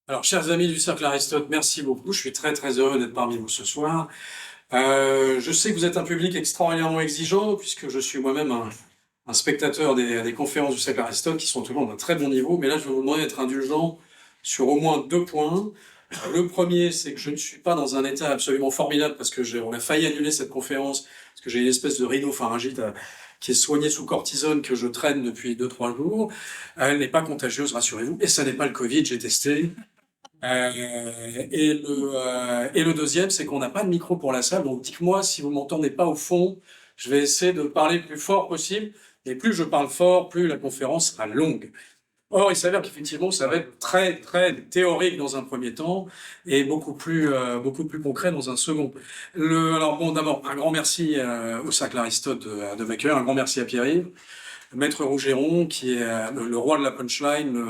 Alors, chers amis du Cercle Aristote, merci beaucoup. Je suis très très heureux d'être parmi vous ce soir. Je sais que vous êtes un public extraordinairement exigeant, puisque je suis moi-même un spectateur des conférences du Cercle Aristote, qui sont toujours d'un très bon niveau. Mais là, je vais vous demander d'être indulgent sur au moins deux points. Le premier, c'est que je ne suis pas dans un état absolument formidable, parce que on a failli annuler cette conférence, parce que j'ai une espèce de rhinopharyngite qui est soignée sous cortisone que je traîne depuis 2-3 jours. Elle n'est pas contagieuse, rassurez-vous, et ça n'est pas le Covid, j'ai testé. Et le deuxième, c'est qu'on n'a pas de micro pour la salle, donc dites-moi si vous m'entendez pas au fond, je vais essayer de parler le plus fort possible, et plus je parle fort, plus la conférence sera longue. Or, il s'avère qu'effectivement, ça va être très, très théorique dans un premier temps, et beaucoup plus concret dans un second. Alors bon, d'abord, un grand merci au Cercle Aristote de m'accueillir, un grand merci à Pierre-Yves, Maître Rougeron, qui est le roi de la punchline,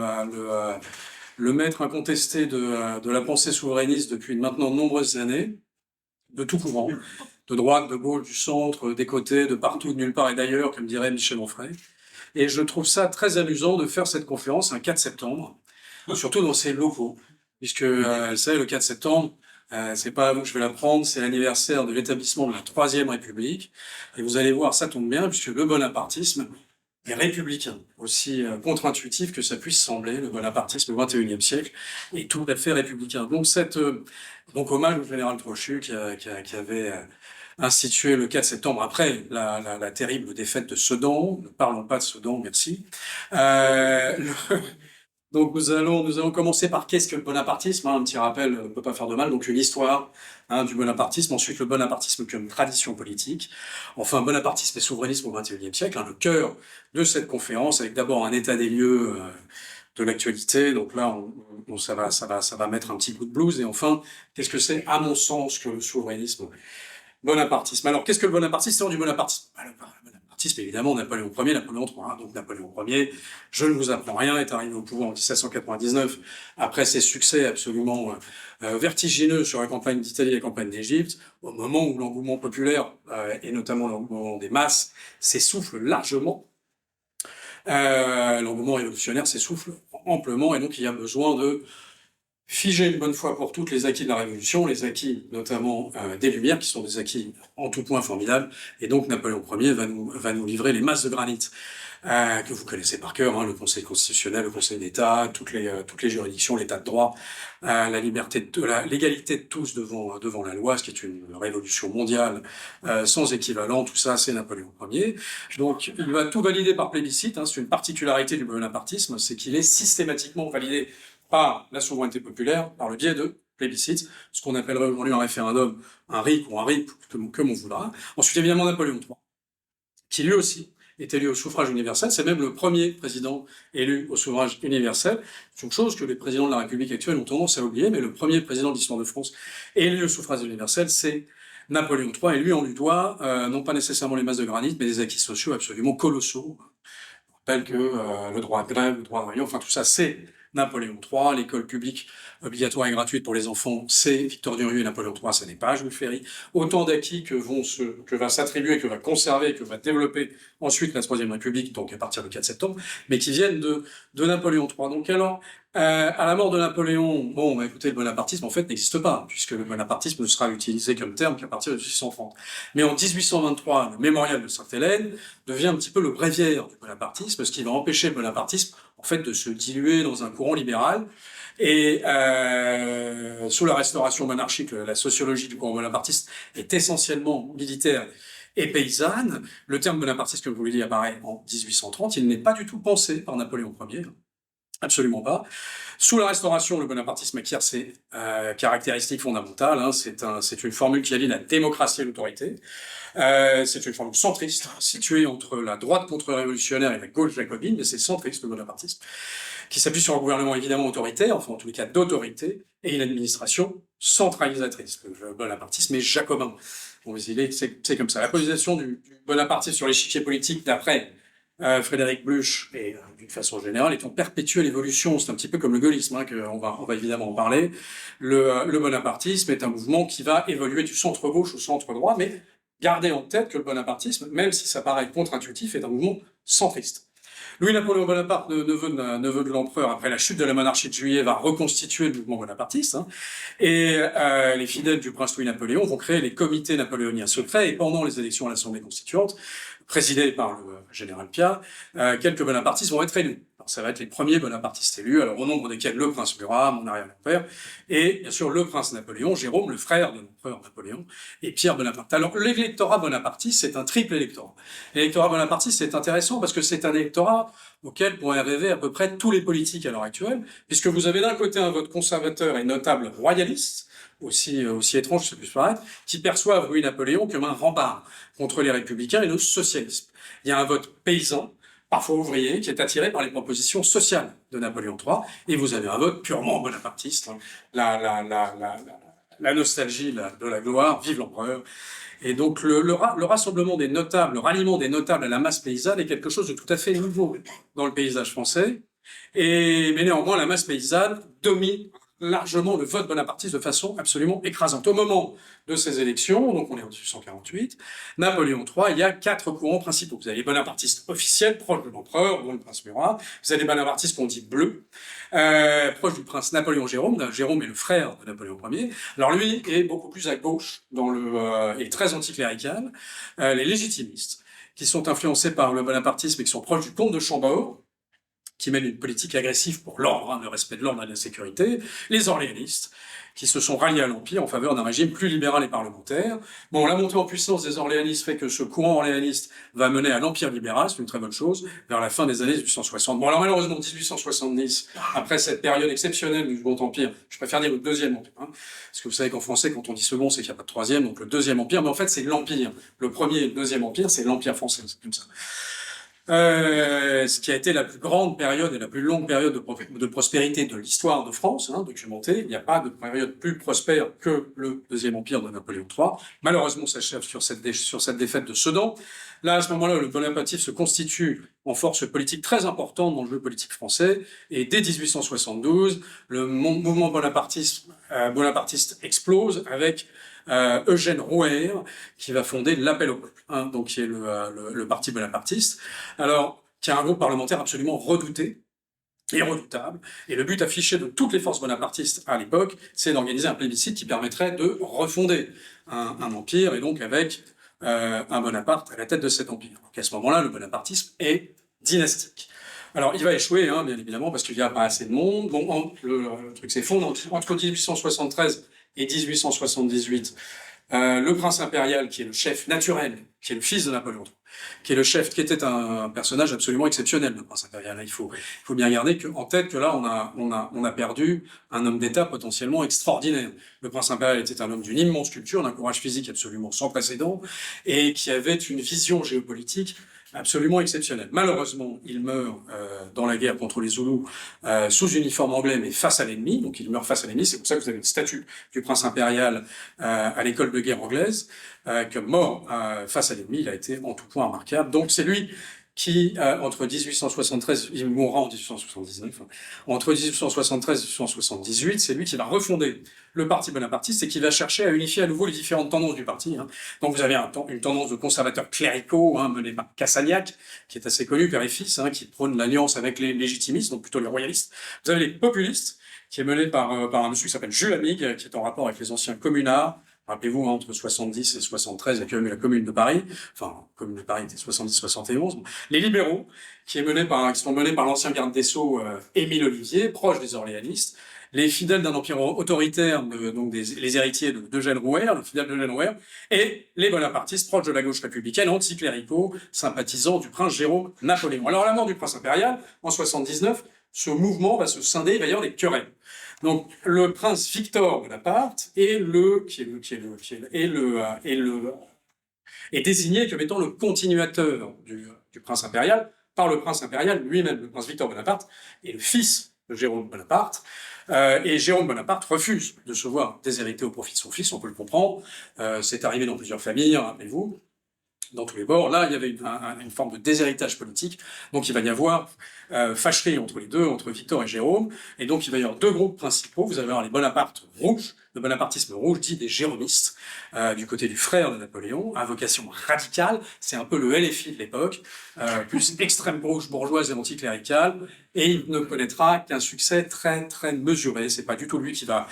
le maître incontesté de la pensée souverainiste depuis maintenant de nombreuses années, de tout courant, de droite, de gauche, du centre, des côtés, de partout, de nulle part et d'ailleurs, comme dirait Michel Onfray. Et je trouve ça très amusant de faire cette conférence un 4 septembre, surtout dans ces locaux, puisque, elle sait, le 4 septembre, c'est pas à vous que je vais l'apprendre, c'est l'anniversaire de l'établissement de la Troisième République. Et vous allez voir, ça tombe bien, puisque le bonapartisme et républicain, aussi contre-intuitif que ça puisse sembler, le bonapartisme au XXIe siècle est tout à fait républicain. Donc hommage au général Trochu qui avait institué le 4 septembre après la terrible défaite de Sedan. Ne parlons pas de Sedan, merci. Donc nous allons commencer par qu'est-ce que le bonapartisme, un petit rappel ne peut pas faire de mal, donc une histoire du bonapartisme, ensuite le bonapartisme comme tradition politique, enfin bonapartisme et souverainisme au XXIe siècle, le cœur de cette conférence, avec d'abord un état des lieux de l'actualité, donc là ça va mettre un petit coup de blues, et enfin, qu'est-ce que c'est à mon sens que le souverainisme bonapartisme. Alors, qu'est-ce que le bonapartisme? C'est du bonapartisme. Le bonapartisme, évidemment, Napoléon Ier, Napoléon III. Donc, Napoléon Ier, je ne vous apprends rien, est arrivé au pouvoir en 1799, après ses succès absolument vertigineux sur la campagne d'Italie et la campagne d'Égypte, au moment où l'engouement populaire, et notamment l'engouement des masses, s'essouffle largement. L'engouement révolutionnaire s'essouffle amplement, et donc il y a besoin de figer une bonne fois pour toutes les acquis de la Révolution, les acquis notamment des Lumières, qui sont des acquis en tout point formidables, et donc Napoléon Ier va nous livrer les masses de granit que vous connaissez par cœur, le Conseil constitutionnel, le Conseil d'État, toutes les juridictions, l'État de droit, la l'égalité de tous devant la loi, ce qui est une révolution mondiale sans équivalent. Tout ça, c'est Napoléon Ier. Donc, il va tout valider par plébiscite. C'est une particularité du bonapartisme, c'est qu'il est systématiquement validé par la souveraineté populaire, par le biais de plébiscite, ce qu'on appellerait aujourd'hui un référendum, un RIC ou un RIP, comme on voudra. Ensuite, évidemment, Napoléon III, qui lui aussi est élu au suffrage universel. C'est même le premier président élu au suffrage universel. C'est une chose que les présidents de la République actuelle ont tendance à oublier, mais le premier président de l'histoire de France élu au suffrage universel, c'est Napoléon III, et lui, on lui doit non pas nécessairement les masses de granit, mais des acquis sociaux absolument colossaux, tels que le droit de grève, le droit de réunion, enfin tout ça, c'est Napoléon III, l'école publique obligatoire et gratuite pour les enfants, c'est Victor Durieux et Napoléon III, ça n'est pas Jules Ferry. Autant d'acquis que va s'attribuer, que va conserver, que va développer ensuite la Troisième République, donc à partir du 4 septembre, mais qui viennent de Napoléon III. Donc alors, à la mort de Napoléon, bon, écoutez, le bonapartisme en fait n'existe pas, puisque le bonapartisme ne sera utilisé comme terme qu'à partir de 1830. Mais en 1823, le mémorial de Sainte-Hélène devient un petit peu le bréviaire du bonapartisme, ce qui va empêcher le bonapartisme en fait de se diluer dans un courant libéral. Et sous la restauration monarchique, la sociologie du courant bonapartiste est essentiellement militaire et paysanne. Le terme bonapartiste, comme je vous l'ai dit, apparaît en 1830. Il n'est pas du tout pensé par Napoléon Ier. Absolument pas. Sous la Restauration, le bonapartisme acquiert ses caractéristiques fondamentales. C'est une formule qui allie la démocratie et l'autorité. C'est une formule centriste, située entre la droite contre-révolutionnaire et la gauche jacobine, mais c'est centriste, le bonapartisme, qui s'appuie sur un gouvernement évidemment autoritaire, enfin en tous les cas d'autorité, et une administration centralisatrice. Le bonapartisme est jacobin. Bon, c'est comme ça. La position du bonapartisme sur l'échiquier politique d'après Frédéric Bluch, et d'une façon générale, est en perpétuelle évolution. C'est un petit peu comme le gaullisme, on va évidemment en parler. Le bonapartisme est un mouvement qui va évoluer du centre-gauche au centre-droit, mais gardez en tête que le bonapartisme, même si ça paraît contre-intuitif, est un mouvement centriste. Louis-Napoléon Bonaparte, neveu de l'empereur, après la chute de la monarchie de Juillet, va reconstituer le mouvement bonapartiste, hein, et les fidèles du prince Louis-Napoléon vont créer les comités napoléoniens secrets, et pendant les élections à l'Assemblée constituante, présidées par le général Piat, quelques bonapartistes vont être élus. Alors, ça va être les premiers bonapartistes élus, alors au nombre desquels le prince Murat, mon arrière-grand-père, et bien sûr le prince Napoléon, Jérôme, le frère de l'empereur Napoléon, et Pierre Bonaparte. Alors l'électorat bonapartiste, c'est un triple électorat. L'électorat bonapartiste, c'est intéressant parce que c'est un électorat auquel pourraient rêver à peu près tous les politiques à l'heure actuelle, puisque vous avez d'un côté un vote conservateur et notable royaliste, aussi étrange, c'est plus paraître, qui perçoivent Louis-Napoléon comme un rempart contre les républicains et le socialisme. Il y a un vote paysan, parfois ouvrier, qui est attiré par les propositions sociales de Napoléon III, et vous avez un vote purement bonapartiste, hein. La nostalgie de la gloire, vive l'empereur. Et donc le rassemblement des notables, le ralliement des notables à la masse paysanne est quelque chose de tout à fait nouveau dans le paysage français. Mais néanmoins, la masse paysanne domine largement le vote bonapartiste de façon absolument écrasante. Au moment de ces élections, donc on est en 1848, Napoléon III, il y a 4 courants principaux. Vous avez les bonapartistes officiels, proches de l'empereur, dont le prince Murat. Vous avez les bonapartistes qu'on dit bleus, proches du prince Napoléon Jérôme. Jérôme est le frère de Napoléon Ier. Alors lui est beaucoup plus à gauche, est très anticlérical. Les légitimistes, qui sont influencés par le bonapartisme et qui sont proches du comte de Chambord, qui mènent une politique agressive pour l'ordre, hein, le respect de l'ordre et de la sécurité, les orléanistes, qui se sont ralliés à l'Empire en faveur d'un régime plus libéral et parlementaire. Bon, la montée en puissance des orléanistes fait que ce courant orléaniste va mener à l'Empire libéral, c'est une très bonne chose, vers la fin des années 1860. Bon, alors malheureusement, 1870, après cette période exceptionnelle du Second Empire, je préfère dire le Deuxième Empire, hein, parce que vous savez qu'en français, quand on dit second, c'est qu'il n'y a pas de troisième, donc le Deuxième Empire, mais en fait, c'est l'Empire. Le premier et le Deuxième Empire, c'est l'Empire français, c'est comme ça. Ce qui a été la plus grande période et la plus longue période de prospérité de l'histoire de France, hein, documentée. Il n'y a pas de période plus prospère que le Deuxième Empire de Napoléon III. Malheureusement, ça s'achève sur cette défaite de Sedan. Là, à ce moment-là, le bonapartisme se constitue en force politique très importante dans le jeu politique français. Et dès 1872, le mouvement bonapartiste explose avec Eugène Rouher, qui va fonder l'Appel au peuple, hein, donc qui est le parti bonapartiste, alors qui est un groupe parlementaire absolument redouté et redoutable. Et le but affiché de toutes les forces bonapartistes à l'époque, c'est d'organiser un plébiscite qui permettrait de refonder un empire, et donc avec un Bonaparte à la tête de cet empire. Donc à ce moment-là, le bonapartisme est dynastique. Alors, il va échouer, hein, bien évidemment, parce qu'il n'y a pas assez de monde. Bon, le truc s'effondre entre 1873 et 1878. Le prince impérial, qui est le chef naturel, qui est le fils de Napoléon III, qui est le chef, qui était un personnage absolument exceptionnel, le prince impérial. Il faut bien garder en tête que là, on a perdu un homme d'État potentiellement extraordinaire. Le prince impérial était un homme d'une immense culture, d'un courage physique absolument sans précédent, et qui avait une vision géopolitique absolument exceptionnel. Malheureusement, il meurt dans la guerre contre les Zoulous sous uniforme anglais, mais face à l'ennemi. Donc il meurt face à l'ennemi. C'est pour ça que vous avez une statue du prince impérial à l'école de guerre anglaise, comme mort face à l'ennemi. Il a été en tout point remarquable. Donc c'est lui qui, entre 1873, il mourra en 1879, entre 1873 et 1878, c'est lui qui va refonder le parti bonapartiste et qui va chercher à unifier à nouveau les différentes tendances du parti. Hein. Donc vous avez une tendance de conservateurs cléricaux, hein, menée par Cassagnac, qui est assez connu, père et fils, hein, qui prône l'alliance avec les légitimistes, donc plutôt les royalistes. Vous avez les populistes, qui est mené par un monsieur qui s'appelle Jules Amigues, qui est en rapport avec les anciens communards. Rappelez-vous, hein, entre 70 et 73, il y a quand même eu la Commune de Paris. Enfin, la Commune de Paris était 70-71. Les libéraux, qui sont menés par l'ancien garde des Sceaux, Émile Ollivier, proche des orléanistes. Les fidèles d'un empire autoritaire, donc les héritiers d'Eugène Rouher, le fidèle d'Eugène Rouher, et les bonapartistes, proches de la gauche républicaine, anticléricaux, sympathisants du prince Jérôme Napoléon. Alors, à la mort du prince impérial, en 79, ce mouvement va se scinder, il va y avoir des querelles. Donc, le prince Victor Bonaparte est désigné comme étant le continuateur du prince impérial par le prince impérial lui-même. Le prince Victor Bonaparte est le fils de Jérôme Bonaparte, et Jérôme Bonaparte refuse de se voir déshérité au profit de son fils, on peut le comprendre. C'est arrivé dans plusieurs familles, rappelez-vous. Dans tous les bords. Là, il y avait une forme de déshéritage politique. Donc, il va y avoir fâcherie entre les deux, entre Victor et Jérôme. Et donc, il va y avoir deux groupes principaux. Vous allez avoir les Bonaparte rouges, Le bonapartisme rouge dit des jéromistes, du côté du frère de Napoléon, à vocation radicale. C'est un peu le LFI de l'époque, plus extrême gauche bourgeoise et anticléricale. Et il ne connaîtra qu'un succès très très mesuré. C'est pas du tout lui qui va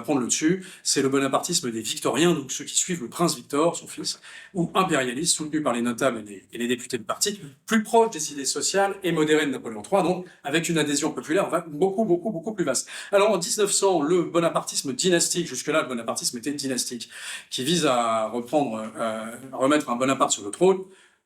prendre le dessus. C'est le bonapartisme des Victoriens, donc ceux qui suivent le prince Victor, son fils, ou impérialiste, soutenu par les notables et les députés du parti, plus proche des idées sociales et modérées de Napoléon III, donc avec une adhésion populaire beaucoup plus vaste. Alors en 1900, le bonapartisme dynastique, jusque-là le bonapartisme était dynastique, qui vise à remettre un Bonaparte sur le trône.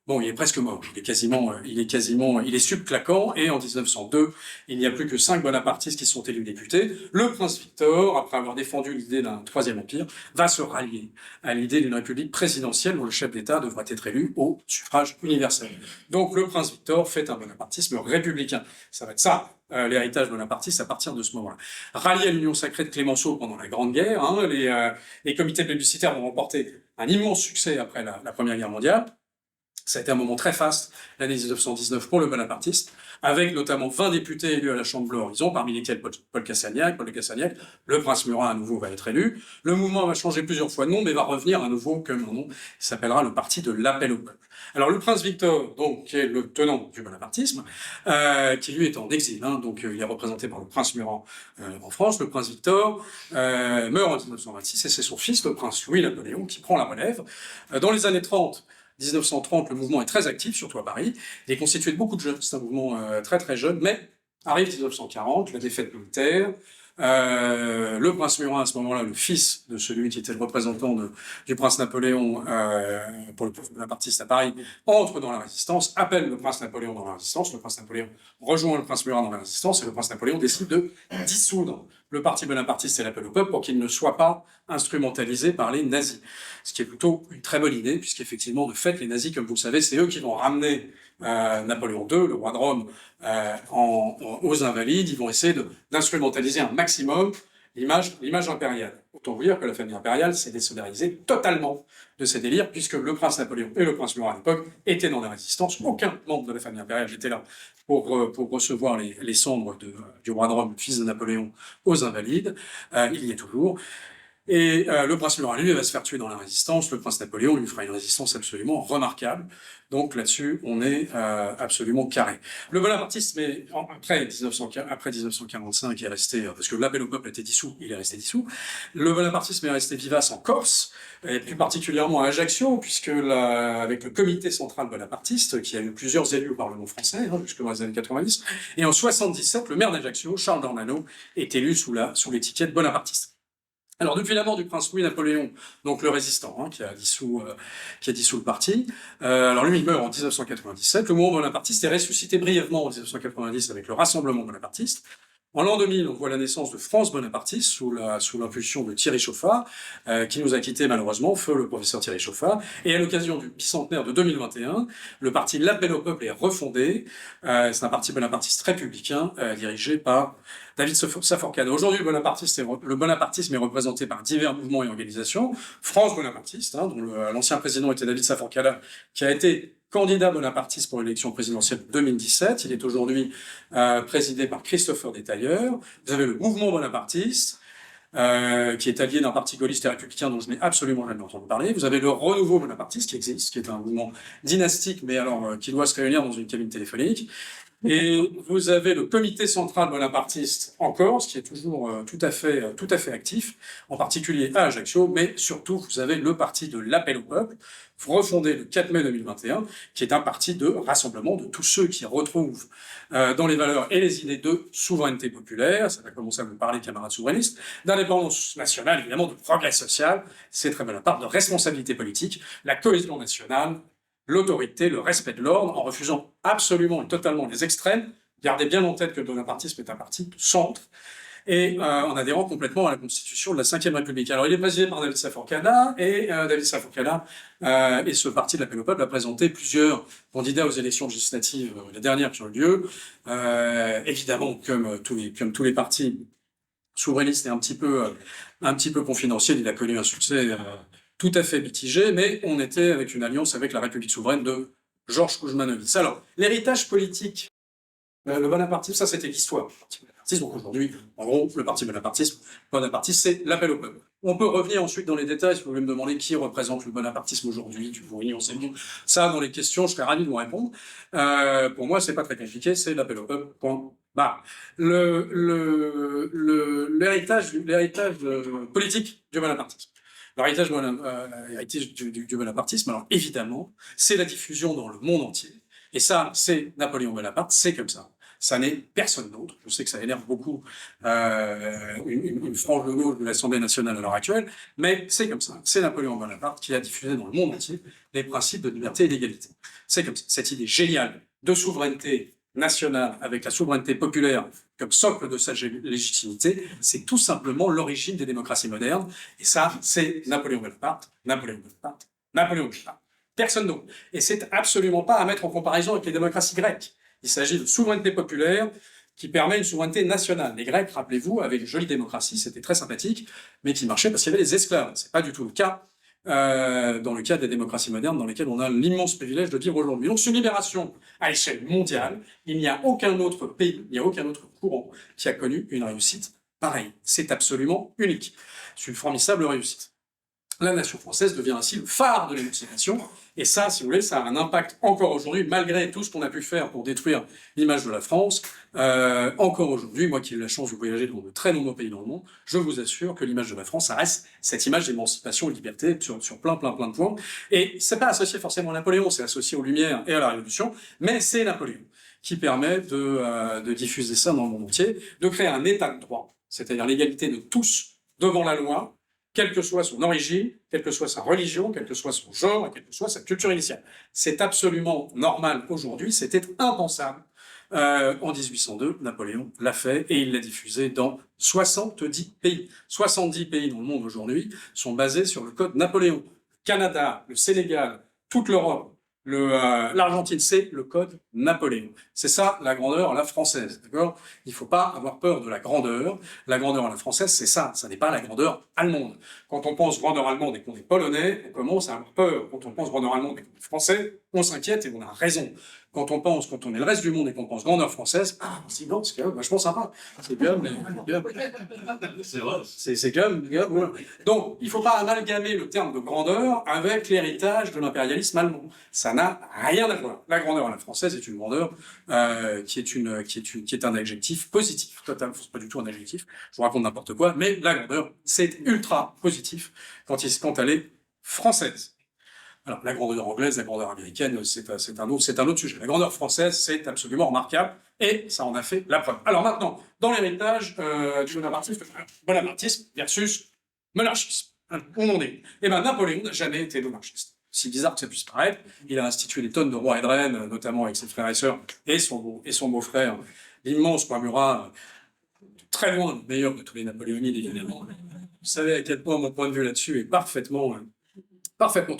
Bon, il est presque mort. Il est subclaquant. Et en 1902, il n'y a plus que 5 bonapartistes qui sont élus députés. Le prince Victor, après avoir défendu l'idée d'un troisième empire, va se rallier à l'idée d'une république présidentielle où le chef d'État devrait être élu au suffrage universel. Donc, le prince Victor fait un bonapartisme républicain. Ça va être ça, l'héritage bonapartiste à partir de ce moment-là. Rallié à l'Union sacrée de Clémenceau pendant la Grande Guerre, les comités plébiscitaires vont remporter un immense succès après la Première Guerre mondiale. Ça a été un moment très faste, l'année 1919, pour le bonapartiste, avec notamment 20 députés élus à la Chambre Bleu Horizon, parmi lesquels Paul de Cassagnac. Le prince Murat, à nouveau, va être élu. Le mouvement va changer plusieurs fois de nom, mais va revenir à nouveau comme un nom. Il s'appellera le Parti de l'Appel au peuple. Alors, le prince Victor, donc, qui est le tenant du bonapartisme, qui lui est en exil, donc il est représenté par le prince Murat en France. Le prince Victor meurt en 1926, et c'est son fils, le prince Louis-Napoléon, qui prend la relève. Dans les années 30, 1930, le mouvement est très actif, surtout à Paris. Il est constitué de beaucoup de jeunes, c'est un mouvement très très jeune, mais arrive 1940, la défaite militaire. Le prince Murat, à ce moment-là, le fils de celui qui était le représentant du prince Napoléon pour le bonapartiste à Paris, entre dans la résistance, appelle le prince Napoléon dans la résistance. Le prince Napoléon rejoint le prince Murat dans la résistance, et le prince Napoléon décide de dissoudre le parti bonapartiste et l'Appel au peuple pour qu'il ne soit pas instrumentalisé par les nazis. Ce qui est plutôt une très bonne idée, puisqu'effectivement, de fait, les nazis, comme vous le savez, c'est eux qui vont ramener Napoléon II, le roi de Rome, aux Invalides. Ils vont essayer d'instrumentaliser un maximum l'image impériale. Autant vous dire que la famille impériale s'est désolidarisée totalement de ces délires, puisque le prince Napoléon et le prince Murat à l'époque étaient dans la résistance. Aucun membre de la famille impériale n'était là pour recevoir les cendres du roi de Rome, fils de Napoléon, aux Invalides. Il y est toujours. Et le prince Murat, lui, va se faire tuer dans la résistance. Le prince Napoléon lui fera une résistance absolument remarquable. Donc là-dessus, on est absolument carré. Le bonapartisme, après 1945, est resté, parce que l'appel au peuple était dissous, il est resté dissous. Le bonapartisme est resté vivace en Corse, et plus particulièrement à Ajaccio, puisque avec le comité central bonapartiste, qui a eu plusieurs élus au Parlement français, jusque dans les années 90, et en 77, le maire d'Ajaccio, Charles d'Ornano, est élu sous l'étiquette bonapartiste. Alors, depuis la mort du prince Louis-Napoléon, donc le résistant, qui a dissous le parti, alors lui, il meurt en 1997. Le mouvement bonapartiste est ressuscité brièvement en 1990 avec le Rassemblement bonapartiste. En l'an 2000, on voit la naissance de France bonapartiste sous l'impulsion de Thierry Chauffat, qui nous a quittés malheureusement, feu le professeur Thierry Chauffat. Et à l'occasion du bicentenaire de 2021, le parti L'Appel au peuple est refondé. C'est un parti bonapartiste républicain dirigé par David Saforcade. Aujourd'hui, le bonapartisme est représenté par divers mouvements et organisations. France bonapartiste, dont l'ancien président était David Saforcade, qui a été candidat bonapartiste pour l'élection présidentielle de 2017. Il est aujourd'hui présidé par Christopher Détailleur. Vous avez le mouvement bonapartiste, qui est allié d'un parti gaulliste et républicain dont je n'ai absolument jamais entendu parler. Vous avez le Renouveau bonapartiste qui existe, qui est un mouvement dynastique, mais alors qui doit se réunir dans une cabine téléphonique. Et vous avez le comité central bonapartiste en Corse, qui est toujours tout à fait actif, en particulier à Ajaccio, mais surtout vous avez le parti de l'Appel au peuple, refondé le 4 mai 2021, qui est un parti de rassemblement de tous ceux qui retrouvent dans les valeurs et les idées de souveraineté populaire, ça va commencer à vous parler, camarades souverainistes, d'indépendance nationale, évidemment, de progrès social, c'est très Bonaparte, de responsabilité politique, la cohésion nationale, l'autorité, le respect de l'ordre, en refusant absolument et totalement les extrêmes. Gardez bien en tête que le bonapartisme est un parti de centre, et en adhérant complètement à la constitution de la Ve République. Alors, il est présidé par David Saforcada, et David Saforcada et ce parti de l'Appel au peuple a présenté plusieurs candidats aux élections législatives, les dernières qui ont eu lieu. Évidemment, comme tous les partis souverainistes et un petit peu confidentiel, il a connu un succès tout à fait mitigé, mais on était avec une alliance avec la République souveraine de Georges Koujmanovic. Alors, l'héritage politique Le bonapartisme, ça c'était l'histoire du parti bonapartiste. Donc aujourd'hui, en gros, le parti bonapartiste, c'est l'appel au peuple. On peut revenir ensuite dans les détails, si vous voulez me demander qui représente le bonapartisme aujourd'hui, du Bourguignon, c'est bon. Ça, dans les questions, je serais ravi de vous répondre. Pour moi, c'est pas très compliqué, c'est l'appel au peuple, point. Bah, l'héritage politique du bonapartisme. L'héritage du bonapartisme, alors évidemment, c'est la diffusion dans le monde entier. Et ça, c'est Napoléon Bonaparte, c'est comme ça. Ça n'est personne d'autre. Je sais que ça énerve beaucoup une frange de gauche de l'Assemblée nationale à l'heure actuelle, mais c'est comme ça. C'est Napoléon Bonaparte qui a diffusé dans le monde entier les principes de liberté et d'égalité. C'est comme ça. Cette idée géniale de souveraineté nationale avec la souveraineté populaire comme socle de sa légitimité, c'est tout simplement l'origine des démocraties modernes. Et ça, c'est Napoléon Bonaparte, Napoléon Bonaparte, Napoléon Bonaparte. Personne d'autre. Et c'est absolument pas à mettre en comparaison avec les démocraties grecques. Il s'agit de souveraineté populaire qui permet une souveraineté nationale. Les Grecs, rappelez-vous, avaient une jolie démocratie, c'était très sympathique, mais qui marchait parce qu'il y avait des esclaves. C'est pas du tout le cas dans le cas des démocraties modernes dans lesquelles on a l'immense privilège de vivre aujourd'hui. Donc, c'est une libération à échelle mondiale. Il n'y a aucun autre pays, il n'y a aucun autre courant qui a connu une réussite pareille. C'est absolument unique. C'est une formidable réussite. La nation française devient ainsi le phare de l'émancipation. Et ça, si vous voulez, ça a un impact encore aujourd'hui, malgré tout ce qu'on a pu faire pour détruire l'image de la France. Encore aujourd'hui, moi qui ai eu la chance de voyager dans de très nombreux pays dans le monde, je vous assure que l'image de la France, ça reste cette image d'émancipation et de liberté sur plein de points. Et c'est pas associé forcément à Napoléon, c'est associé aux Lumières et à la Révolution, mais c'est Napoléon qui permet de diffuser ça dans le monde entier, de créer un état de droit, c'est-à-dire l'égalité de tous devant la loi, quelle que soit son origine, quelle que soit sa religion, quel que soit son genre, et quelle que soit sa culture initiale. C'est absolument normal aujourd'hui, c'était impensable. En 1802, Napoléon l'a fait et il l'a diffusé dans 70 pays. 70 pays dans le monde aujourd'hui sont basés sur le code Napoléon. Le Canada, le Sénégal, toute l'Europe, l'Argentine, c'est le code Napoléon. C'est ça la grandeur à la française, d'accord? Il ne faut pas avoir peur de la grandeur. La grandeur à la française, c'est ça. Ça n'est pas la grandeur allemande. Quand on pense grandeur allemande et qu'on est polonais, on commence à avoir peur. Quand on pense grandeur allemande et qu'on est français, on s'inquiète et on a raison. Quand on est le reste du monde et qu'on pense grandeur française, c'est quand même vachement sympa. C'est quand même, c'est vrai. C'est quand même, voilà. Donc, il ne faut pas amalgamer le terme de grandeur avec l'héritage de l'impérialisme allemand. Ça n'a rien à voir. La grandeur à la française est une grandeur qui est un adjectif positif. Total, c'est pas du tout un adjectif. Je vous raconte n'importe quoi, mais la grandeur, c'est ultra positif quand elle est française. Alors, la grandeur anglaise, la grandeur américaine, c'est un autre sujet. La grandeur française, c'est absolument remarquable, et ça en a fait la preuve. Alors maintenant, dans l'héritage du bonapartisme versus monarchisme. On en est. Eh bien, Napoléon n'a jamais été monarchiste. Si bizarre que ça puisse paraître, il a institué des tonnes de rois et de reines, notamment avec ses frères et sœurs, et son beau-frère, l'immense roi Murat, très loin le meilleur de tous les napoléonides, évidemment. Vous savez à quel point mon point de vue là-dessus est parfaitement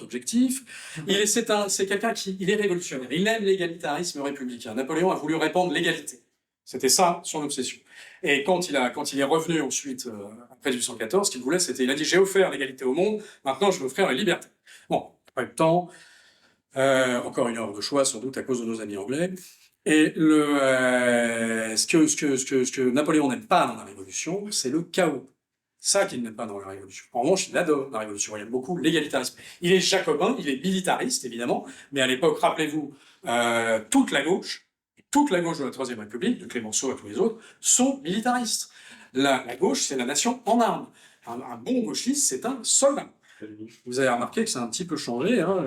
objectif. C'est quelqu'un il est révolutionnaire. Il aime l'égalitarisme républicain. Napoléon a voulu répandre l'égalité. C'était ça son obsession. Et quand il est revenu ensuite, après 1814, ce qu'il voulait, il a dit, j'ai offert l'égalité au monde, maintenant je vais offrir la liberté. Bon, pas eu le temps. Encore une heure de choix, sans doute, à cause de nos amis anglais. Et ce que Napoléon n'aime pas dans la Révolution, c'est le chaos. Ça qu'il n'aime pas dans la Révolution. En revanche, il adore la Révolution, il aime beaucoup l'égalitarisme. Il est jacobin, il est militariste, évidemment, mais à l'époque, rappelez-vous, toute la gauche de la Troisième République, de Clémenceau à tous les autres, sont militaristes. La gauche, c'est la nation en armes. Un bon gauchiste, c'est un soldat. Vous avez remarqué que ça a un petit peu changé, hein.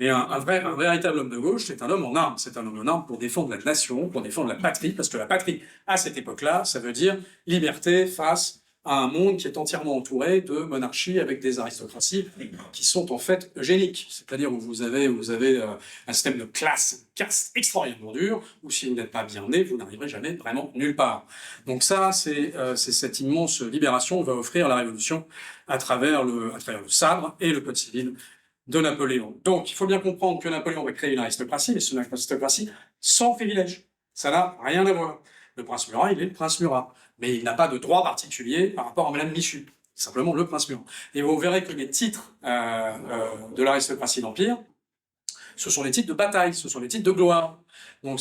Mais un véritable homme de gauche, c'est un homme en armes. C'est un homme en armes pour défendre la nation, pour défendre la patrie, parce que la patrie, à cette époque-là, ça veut dire liberté face à un monde qui est entièrement entouré de monarchies avec des aristocraties qui sont en fait eugéniques. C'est-à-dire où vous avez un système de caste extraordinairement dur, où si vous n'êtes pas bien né, vous n'arriverez jamais vraiment nulle part. Donc ça, c'est cette immense libération que va offrir la Révolution à travers le sabre et le code civil de Napoléon. Donc, il faut bien comprendre que Napoléon va créer une aristocratie, mais c'est une aristocratie sans privilège. Ça n'a rien à voir. Le prince Murat, il est le prince Murat. Mais il n'a pas de droit particulier par rapport à Madame Michu. C'est simplement le prince Murat. Et vous verrez que les titres de l'aristocratie d'Empire ce sont les titres de bataille, ce sont les titres de gloire. Donc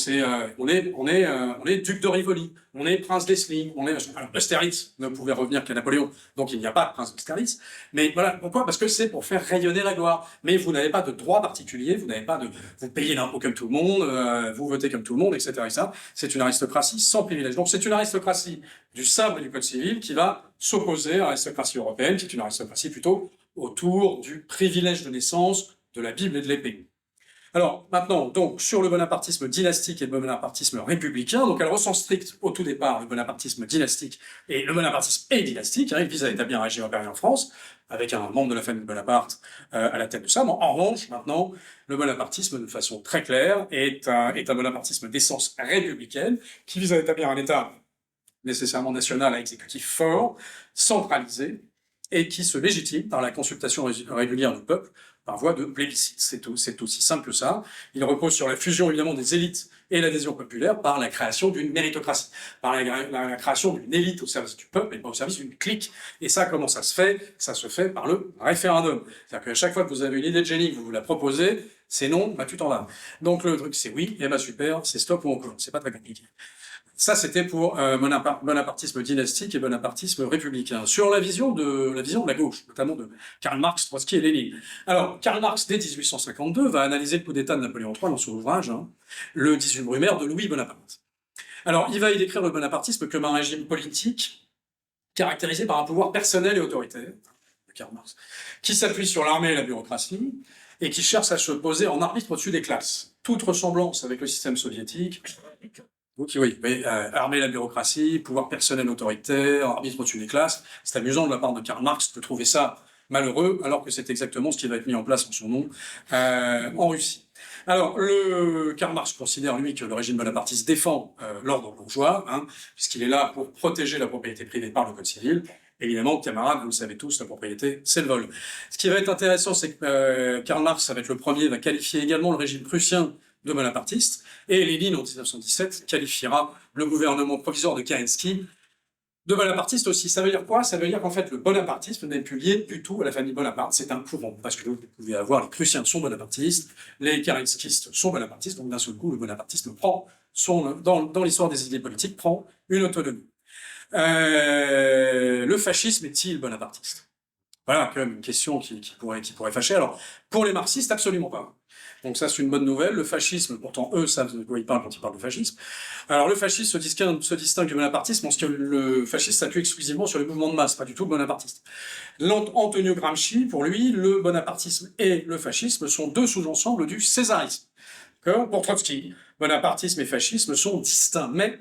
on est duc de Rivoli, on est prince d'Essling, alors Austerlitz ne pouvait revenir qu'à Napoléon, donc il n'y a pas de prince d'Austerlitz. Mais voilà, pourquoi? Parce que c'est pour faire rayonner la gloire. Mais vous n'avez pas de droit particulier, vous n'avez pas de, vous payez l'impôt comme tout le monde, vous votez comme tout le monde, etc. Et ça, c'est une aristocratie sans privilège. Donc c'est une aristocratie du sabre et du code civil qui va s'opposer à l'aristocratie européenne, qui est une aristocratie plutôt autour du privilège de naissance, de la Bible et de l'épée. Alors, maintenant, donc, sur le bonapartisme dynastique et le bonapartisme républicain, donc, elle ressent strict, au tout départ, le bonapartisme dynastique et le bonapartisme est dynastique, hein, il vise à établir un régime impérial en France, avec un membre de la famille Bonaparte à la tête de ça. Mais en revanche, maintenant, le bonapartisme, de façon très claire, est un bonapartisme d'essence républicaine, qui vise à établir un État nécessairement national à exécutif fort, centralisé, et qui se légitime par la consultation régulière du peuple, par voie de plébiscite. C'est aussi simple que ça. Il repose sur la fusion, évidemment, des élites et l'adhésion populaire par la création d'une méritocratie, par la création d'une élite au service du peuple et pas au service d'une clique. Et ça, comment ça se fait? Ça se fait par le référendum. C'est-à-dire qu'à chaque fois que vous avez une idée de génie, que vous la proposez, c'est non, bah tu t'en vas. Donc le truc c'est oui, et bah super, c'est stop ou on commence. C'est pas très compliqué. Ça, c'était pour bonapartisme dynastique et bonapartisme républicain. Sur la vision de la gauche, notamment de Karl Marx, Trotsky et Lénine. Alors, Karl Marx, dès 1852, va analyser le coup d'État de Napoléon III dans son ouvrage, Le 18 Brumaire de Louis Bonaparte. Alors, il va y décrire le bonapartisme comme un régime politique caractérisé par un pouvoir personnel et autoritaire, Karl Marx, qui s'appuie sur l'armée et la bureaucratie, et qui cherche à se poser en arbitre au-dessus des classes. Toute ressemblance avec le système soviétique, oui, armer la bureaucratie, pouvoir personnel autoritaire, arbitre au-dessus des classes. C'est amusant de la part de Karl Marx de trouver ça malheureux, alors que c'est exactement ce qui va être mis en place en son nom en Russie. Alors, Karl Marx considère, lui, que le régime bonapartiste défend l'ordre bourgeois, puisqu'il est là pour protéger la propriété privée par le code civil. Évidemment, camarades, vous le savez tous, la propriété, c'est le vol. Ce qui va être intéressant, c'est que Karl Marx, ça va être le premier, va qualifier également le régime prussien de bonapartiste, et Lénine, en 1917, qualifiera le gouvernement provisoire de Kerensky de bonapartiste aussi. Ça veut dire quoi? Ça veut dire qu'en fait, le bonapartisme n'est plus lié du tout à la famille Bonaparte, c'est un courant, parce que vous pouvez avoir, les Prussiens sont bonapartistes, les Kerenskistes sont bonapartistes, donc d'un seul coup, le bonapartisme prend dans l'histoire des idées politiques, prend une autonomie. Le fascisme est-il bonapartiste? Voilà, quand même une question qui pourrait fâcher. Alors, pour les marxistes, absolument pas. Donc ça, c'est une bonne nouvelle. Le fascisme, pourtant, eux savent de quoi ils parlent quand ils parlent de fascisme. Alors, le fascisme se distingue du bonapartisme parce que le fascisme s'appuie exclusivement sur les mouvements de masse, pas du tout le bonapartisme. Antonio Gramsci, pour lui, le bonapartisme et le fascisme sont deux sous-ensembles du césarisme. Pour Trotsky, bonapartisme et fascisme sont distincts, mais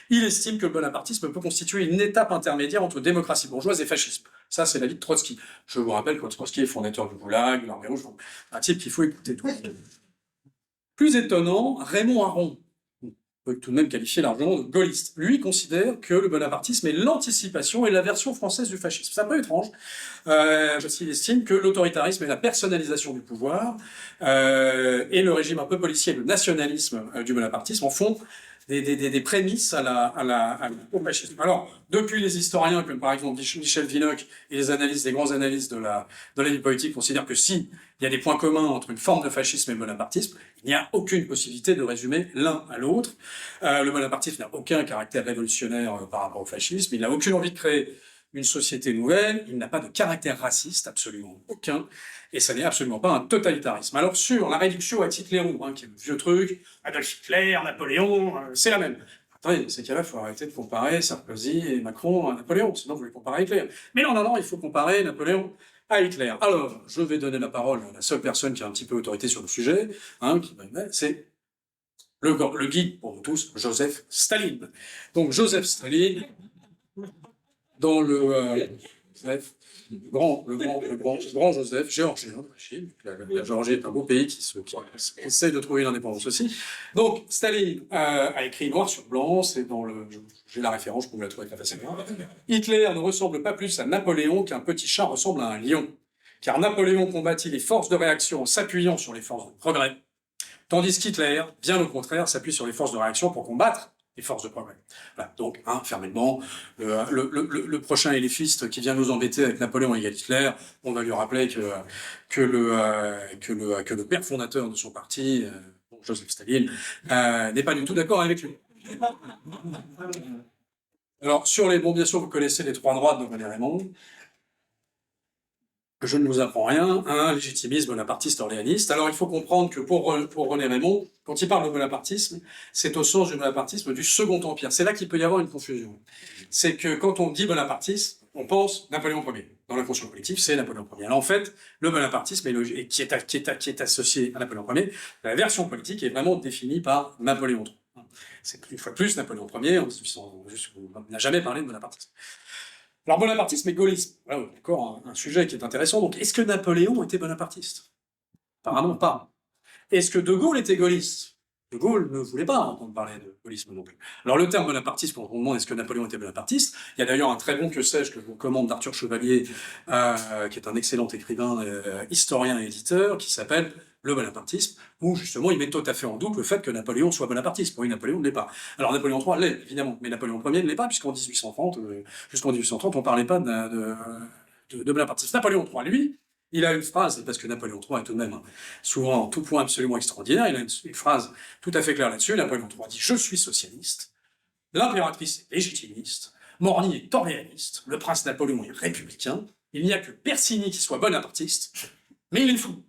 il estime que le bonapartisme peut constituer une étape intermédiaire entre démocratie bourgeoise et fascisme. Ça, c'est l'avis de Trotsky. Je vous rappelle que Trotsky est fondateur du Goulag, de l'Armée rouge, un type qu'il faut écouter tout. Plus étonnant, Raymond Aron, on peut tout de même qualifier largement de gaulliste, lui considère que le bonapartisme est l'anticipation et la version française du fascisme. C'est un peu étrange, parce qu'il estime que l'autoritarisme est la personnalisation du pouvoir, et le régime un peu policier, le nationalisme du bonapartisme en font des prémices au fascisme. Alors, depuis les historiens, comme par exemple Michel Vinocq et les grands analystes de la vie politique considèrent que si il y a des points communs entre une forme de fascisme et le bonapartisme, il n'y a aucune possibilité de résumer l'un à l'autre. Le bonapartisme n'a aucun caractère révolutionnaire par rapport au fascisme, il n'a aucune envie de créer une société nouvelle, il n'a pas de caractère raciste, absolument aucun, et ça n'est absolument pas un totalitarisme. Alors sur la réduction à Hitlerou, qui est le vieux truc, Adolf Hitler, Napoléon, c'est la même. Attendez, dans ces cas-là, il faut arrêter de comparer Sarkozy et Macron à Napoléon, sinon vous les comparez à Hitler. Mais non, il faut comparer Napoléon à Hitler. Alors, je vais donner la parole à la seule personne qui a un petit peu autorité sur le sujet, c'est le guide pour nous tous, Joseph Staline. Donc Joseph Staline, dans le grand Joseph, géorgien d'origine. La Géorgie est un beau pays qui essaie de trouver l'indépendance aussi. Donc, Staline a écrit noir sur blanc, j'ai la référence, je peux vous la trouver très facilement. Hitler ne ressemble pas plus à Napoléon qu'un petit chat ressemble à un lion. Car Napoléon combattit les forces de réaction en s'appuyant sur les forces de progrès, tandis qu'Hitler, bien au contraire, s'appuie sur les forces de réaction pour combattre les forces de progrès. Voilà. Donc, fermement, le prochain éléphiste qui vient nous embêter avec Napoléon et Hitler, on va lui rappeler que le père fondateur de son parti, Joseph Staline, n'est pas du tout d'accord avec lui. Alors, bien sûr, vous connaissez les trois droites de René Raymond. Je ne vous apprends rien, un légitimisme bonapartiste orléaniste. Alors il faut comprendre que pour René Raymond, quand il parle de bonapartisme, c'est au sens du bonapartisme du Second Empire. C'est là qu'il peut y avoir une confusion. C'est que quand on dit bonapartisme, on pense Napoléon Ier. Dans l'inconscient collectif, c'est Napoléon Ier. Alors en fait, le bonapartisme qui est associé à Napoléon Ier, la version politique est vraiment définie par Napoléon III. C'est une fois de plus Napoléon Ier, en 1800, on n'a jamais parlé de bonapartisme. Alors, bonapartisme et gaullisme, voilà encore un sujet qui est intéressant. Donc, est-ce que Napoléon était bonapartiste? Apparemment pas. Est-ce que De Gaulle était gaulliste? De Gaulle ne voulait pas entendre parler de gaullisme non plus. Alors, le terme bonapartiste, quand on demande est-ce que Napoléon était bonapartiste, il y a d'ailleurs un très bon que sais-je que je vous recommande d'Arthur Chevalier, qui est un excellent écrivain, historien et éditeur, qui s'appelle Le bonapartisme, où justement il met tout à fait en doute le fait que Napoléon soit bonapartiste. Oui, Napoléon ne l'est pas. Alors Napoléon III l'est, évidemment, mais Napoléon Ier ne l'est pas, puisqu'en 1830, jusqu'en 1830, on ne parlait pas de bonapartisme. Napoléon III, lui, il a une phrase, parce que Napoléon III est tout de même souvent en tout point absolument extraordinaire, il a une phrase tout à fait claire là-dessus. Napoléon III dit « Je suis socialiste, l'impératrice est légitimiste, Morny est orléaniste, le prince Napoléon est républicain, il n'y a que Persigny qui soit bonapartiste, mais il est fou. »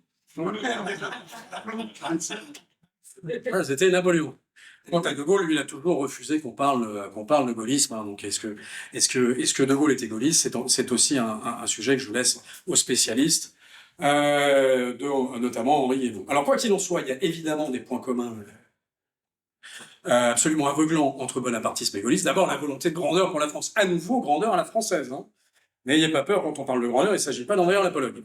C'était Napoléon. Quant à De Gaulle, lui, il a toujours refusé qu'on parle de gaullisme. Donc, est-ce que De Gaulle était gaulliste? C'est aussi un sujet que je vous laisse aux spécialistes, notamment Henri Guénaud. Alors, quoi qu'il en soit, il y a évidemment des points communs absolument aveuglants entre bonapartisme et gaullisme. D'abord, la volonté de grandeur pour la France. À nouveau, grandeur à la française. N'ayez pas peur quand on parle de grandeur, il ne s'agit pas d'envahir la Pologne.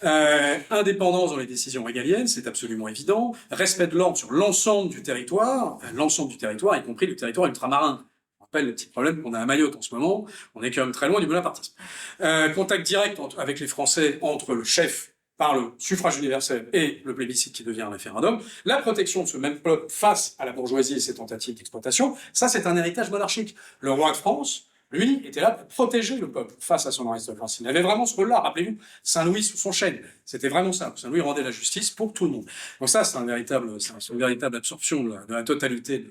Indépendance dans les décisions régaliennes, c'est absolument évident. Respect de l'ordre sur l'ensemble du territoire, y compris le territoire ultramarin. On rappelle le petit problème qu'on a à Mayotte en ce moment, on est quand même très loin du bonapartisme. Contact direct avec les Français entre le chef par le suffrage universel et le plébiscite qui devient un référendum, la protection de ce même peuple face à la bourgeoisie et ses tentatives d'exploitation, ça c'est un héritage monarchique. Le roi de France, lui, était là pour protéger le peuple face à son aristocratie. Il avait vraiment ce rôle-là, rappelez-vous, Saint-Louis sous son chêne. C'était vraiment ça. Saint-Louis rendait la justice pour tout le monde. Donc ça, c'est une véritable absorption de la totalité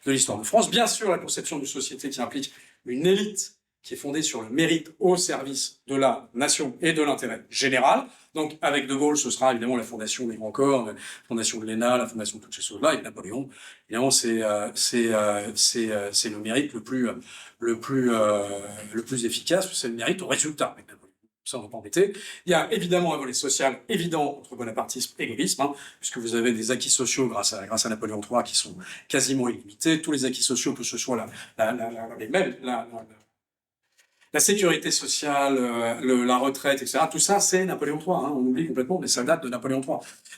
de l'histoire de France. Bien sûr, la conception d'une société qui implique une élite qui est fondée sur le mérite au service de la nation et de l'intérêt général. Donc, avec De Gaulle, ce sera évidemment la fondation des grands corps, la fondation de l'ENA, la fondation de toutes ces choses-là. Avec Napoléon, évidemment, c'est le mérite le plus efficace, c'est le mérite au résultat avec Napoléon. Ça, on ne va pas embêter. Il y a évidemment un volet social évident entre bonapartisme et gaullisme, puisque vous avez des acquis sociaux grâce à Napoléon III qui sont quasiment illimités. Tous les acquis sociaux, que ce soit la sécurité sociale, la retraite, etc. Tout ça, c'est Napoléon III. On oublie complètement, mais ça date de Napoléon III.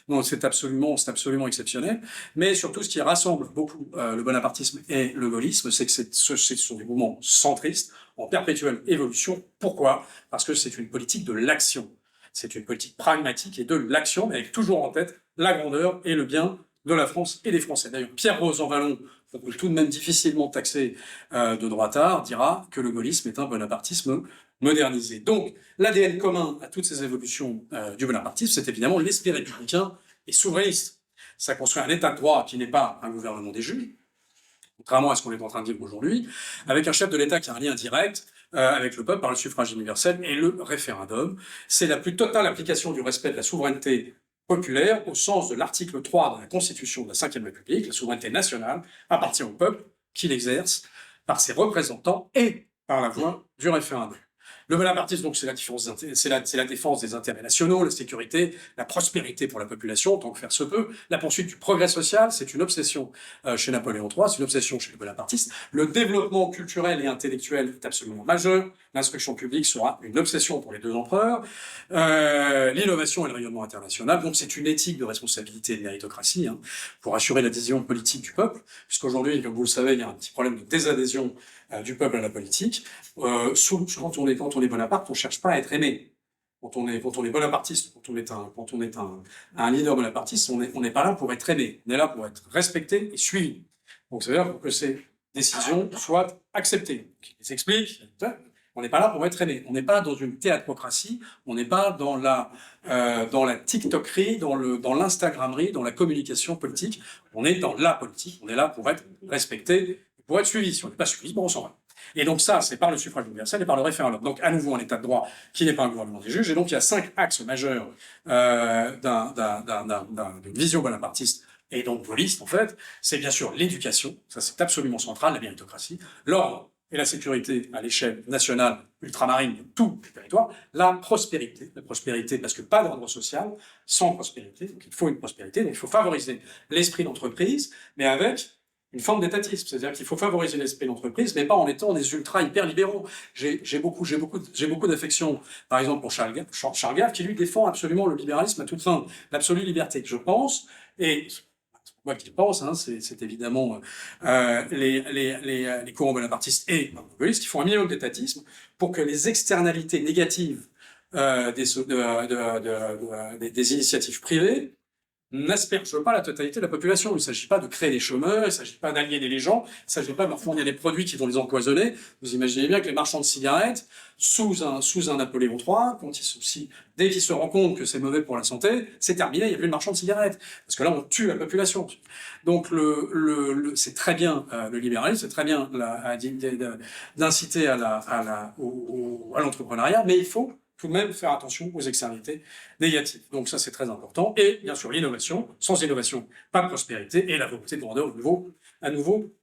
Donc c'est absolument exceptionnel. Mais surtout, ce qui rassemble beaucoup le bonapartisme et le gaullisme, c'est que ce sont des mouvements centristes en perpétuelle évolution. Pourquoi? Parce que c'est une politique de l'action. C'est une politique pragmatique et de l'action, mais avec toujours en tête la grandeur et le bien de la France et des Français. D'ailleurs, Pierre Rosanvallon, qu'on peut tout de même difficilement taxer de droitard, dira que le gaullisme est un bonapartisme modernisé. Donc, l'ADN commun à toutes ces évolutions du bonapartisme, c'est évidemment l'esprit républicain et souverainiste. Ça construit un état de droit qui n'est pas un gouvernement des juges, contrairement à ce qu'on est en train de dire aujourd'hui, avec un chef de l'État qui a un lien direct avec le peuple par le suffrage universel et le référendum. C'est la plus totale application du respect de la souveraineté populaire au sens de l'article 3 de la Constitution de la Ve République. La souveraineté nationale appartient au peuple qui l'exerce par ses représentants et par la voie du référendum. Le bonapartisme, donc, c'est la défense des intérêts nationaux, la sécurité, la prospérité pour la population, tant que faire se peut. La poursuite du progrès social, c'est une obsession chez Napoléon III, c'est une obsession chez les bonapartistes. Le développement culturel et intellectuel est absolument majeur. L'instruction publique sera une obsession pour les deux empereurs. L'innovation et le rayonnement international. Donc, c'est une éthique de responsabilité et de méritocratie pour assurer l'adhésion politique du peuple, puisqu'aujourd'hui, comme vous le savez, il y a un petit problème de désadhésion du peuple à la politique. Quand on est Bonaparte, on cherche pas à être aimé. Quand on est bonapartiste, quand on est un leader bonapartiste, on n'est pas là pour être aimé. On est là pour être respecté et suivi. Donc, ça veut dire que c'est décision soit acceptée. Ils expliquent, on n'est pas là pour être aimé. On n'est pas dans une théâtrocratie, on n'est pas dans la TikTokerie, dans l'Instagrammerie, dans la communication politique. On est dans la politique, on est là pour être respecté, pour être suivi. Si on n'est pas suivi, bon, on s'en va. Et donc ça, c'est par le suffrage universel et par le référendum. Donc à nouveau un état de droit qui n'est pas un gouvernement des juges. Et donc il y a 5 axes majeurs d'une vision bonapartiste et donc gaulliste en fait. C'est bien sûr l'éducation, ça c'est absolument central, la méritocratie, l'ordre et la sécurité à l'échelle nationale, ultramarine, de tous les territoires, la prospérité parce que pas d'ordre social sans prospérité, donc il faut une prospérité, donc il faut favoriser l'esprit d'entreprise, mais avec une forme d'étatisme, c'est-à-dire qu'il faut favoriser l'esprit d'entreprise, mais pas en étant des ultra hyper libéraux. J'ai beaucoup d'affection, par exemple pour Charles Gave, qui lui défend absolument le libéralisme à toute fin, l'absolue liberté. Je pense, et moi qui pense, hein, c'est évidemment les courants bonapartistes et gaullistes qui font un minimum d'étatisme pour que les externalités négatives des initiatives privées n'asperge pas la totalité de la population. Il ne s'agit pas de créer des chômeurs, il ne s'agit pas d'aliéner les gens, il ne s'agit pas de leur fournir des produits qui vont les empoisonner. Vous imaginez bien que les marchands de cigarettes, sous un Napoléon III, dès qu'ils se rendent compte que c'est mauvais pour la santé, c'est terminé, il n'y a plus de marchands de cigarettes. Parce que là, on tue la population. Donc, c'est très bien le libéralisme, c'est très bien d'inciter à l'entrepreneuriat, mais il faut tout de même faire attention aux externalités négatives. Donc ça, c'est très important. Et bien sûr, l'innovation. Sans innovation, pas de prospérité. Et la volonté de grandeur, à nouveau,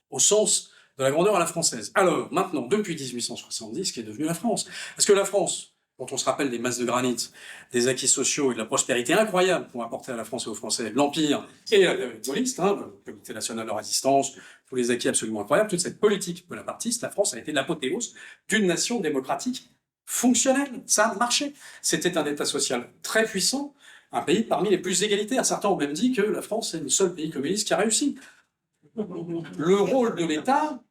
au sens de la grandeur à la française. Alors, maintenant, depuis 1870, qui est devenue la France. Parce que la France, quand on se rappelle des masses de granit, des acquis sociaux et de la prospérité incroyable qu'ont apporté à la France et aux Français l'Empire et la période gaulliste, le Comité national de résistance, tous les acquis absolument incroyables, toute cette politique bonapartiste, la France a été l'apothéose d'une nation démocratique fonctionnel, ça a marché. C'était un État social très puissant, un pays parmi les plus égalitaires. Certains ont même dit que la France est le seul pays communiste qui a réussi. Le rôle de l'État,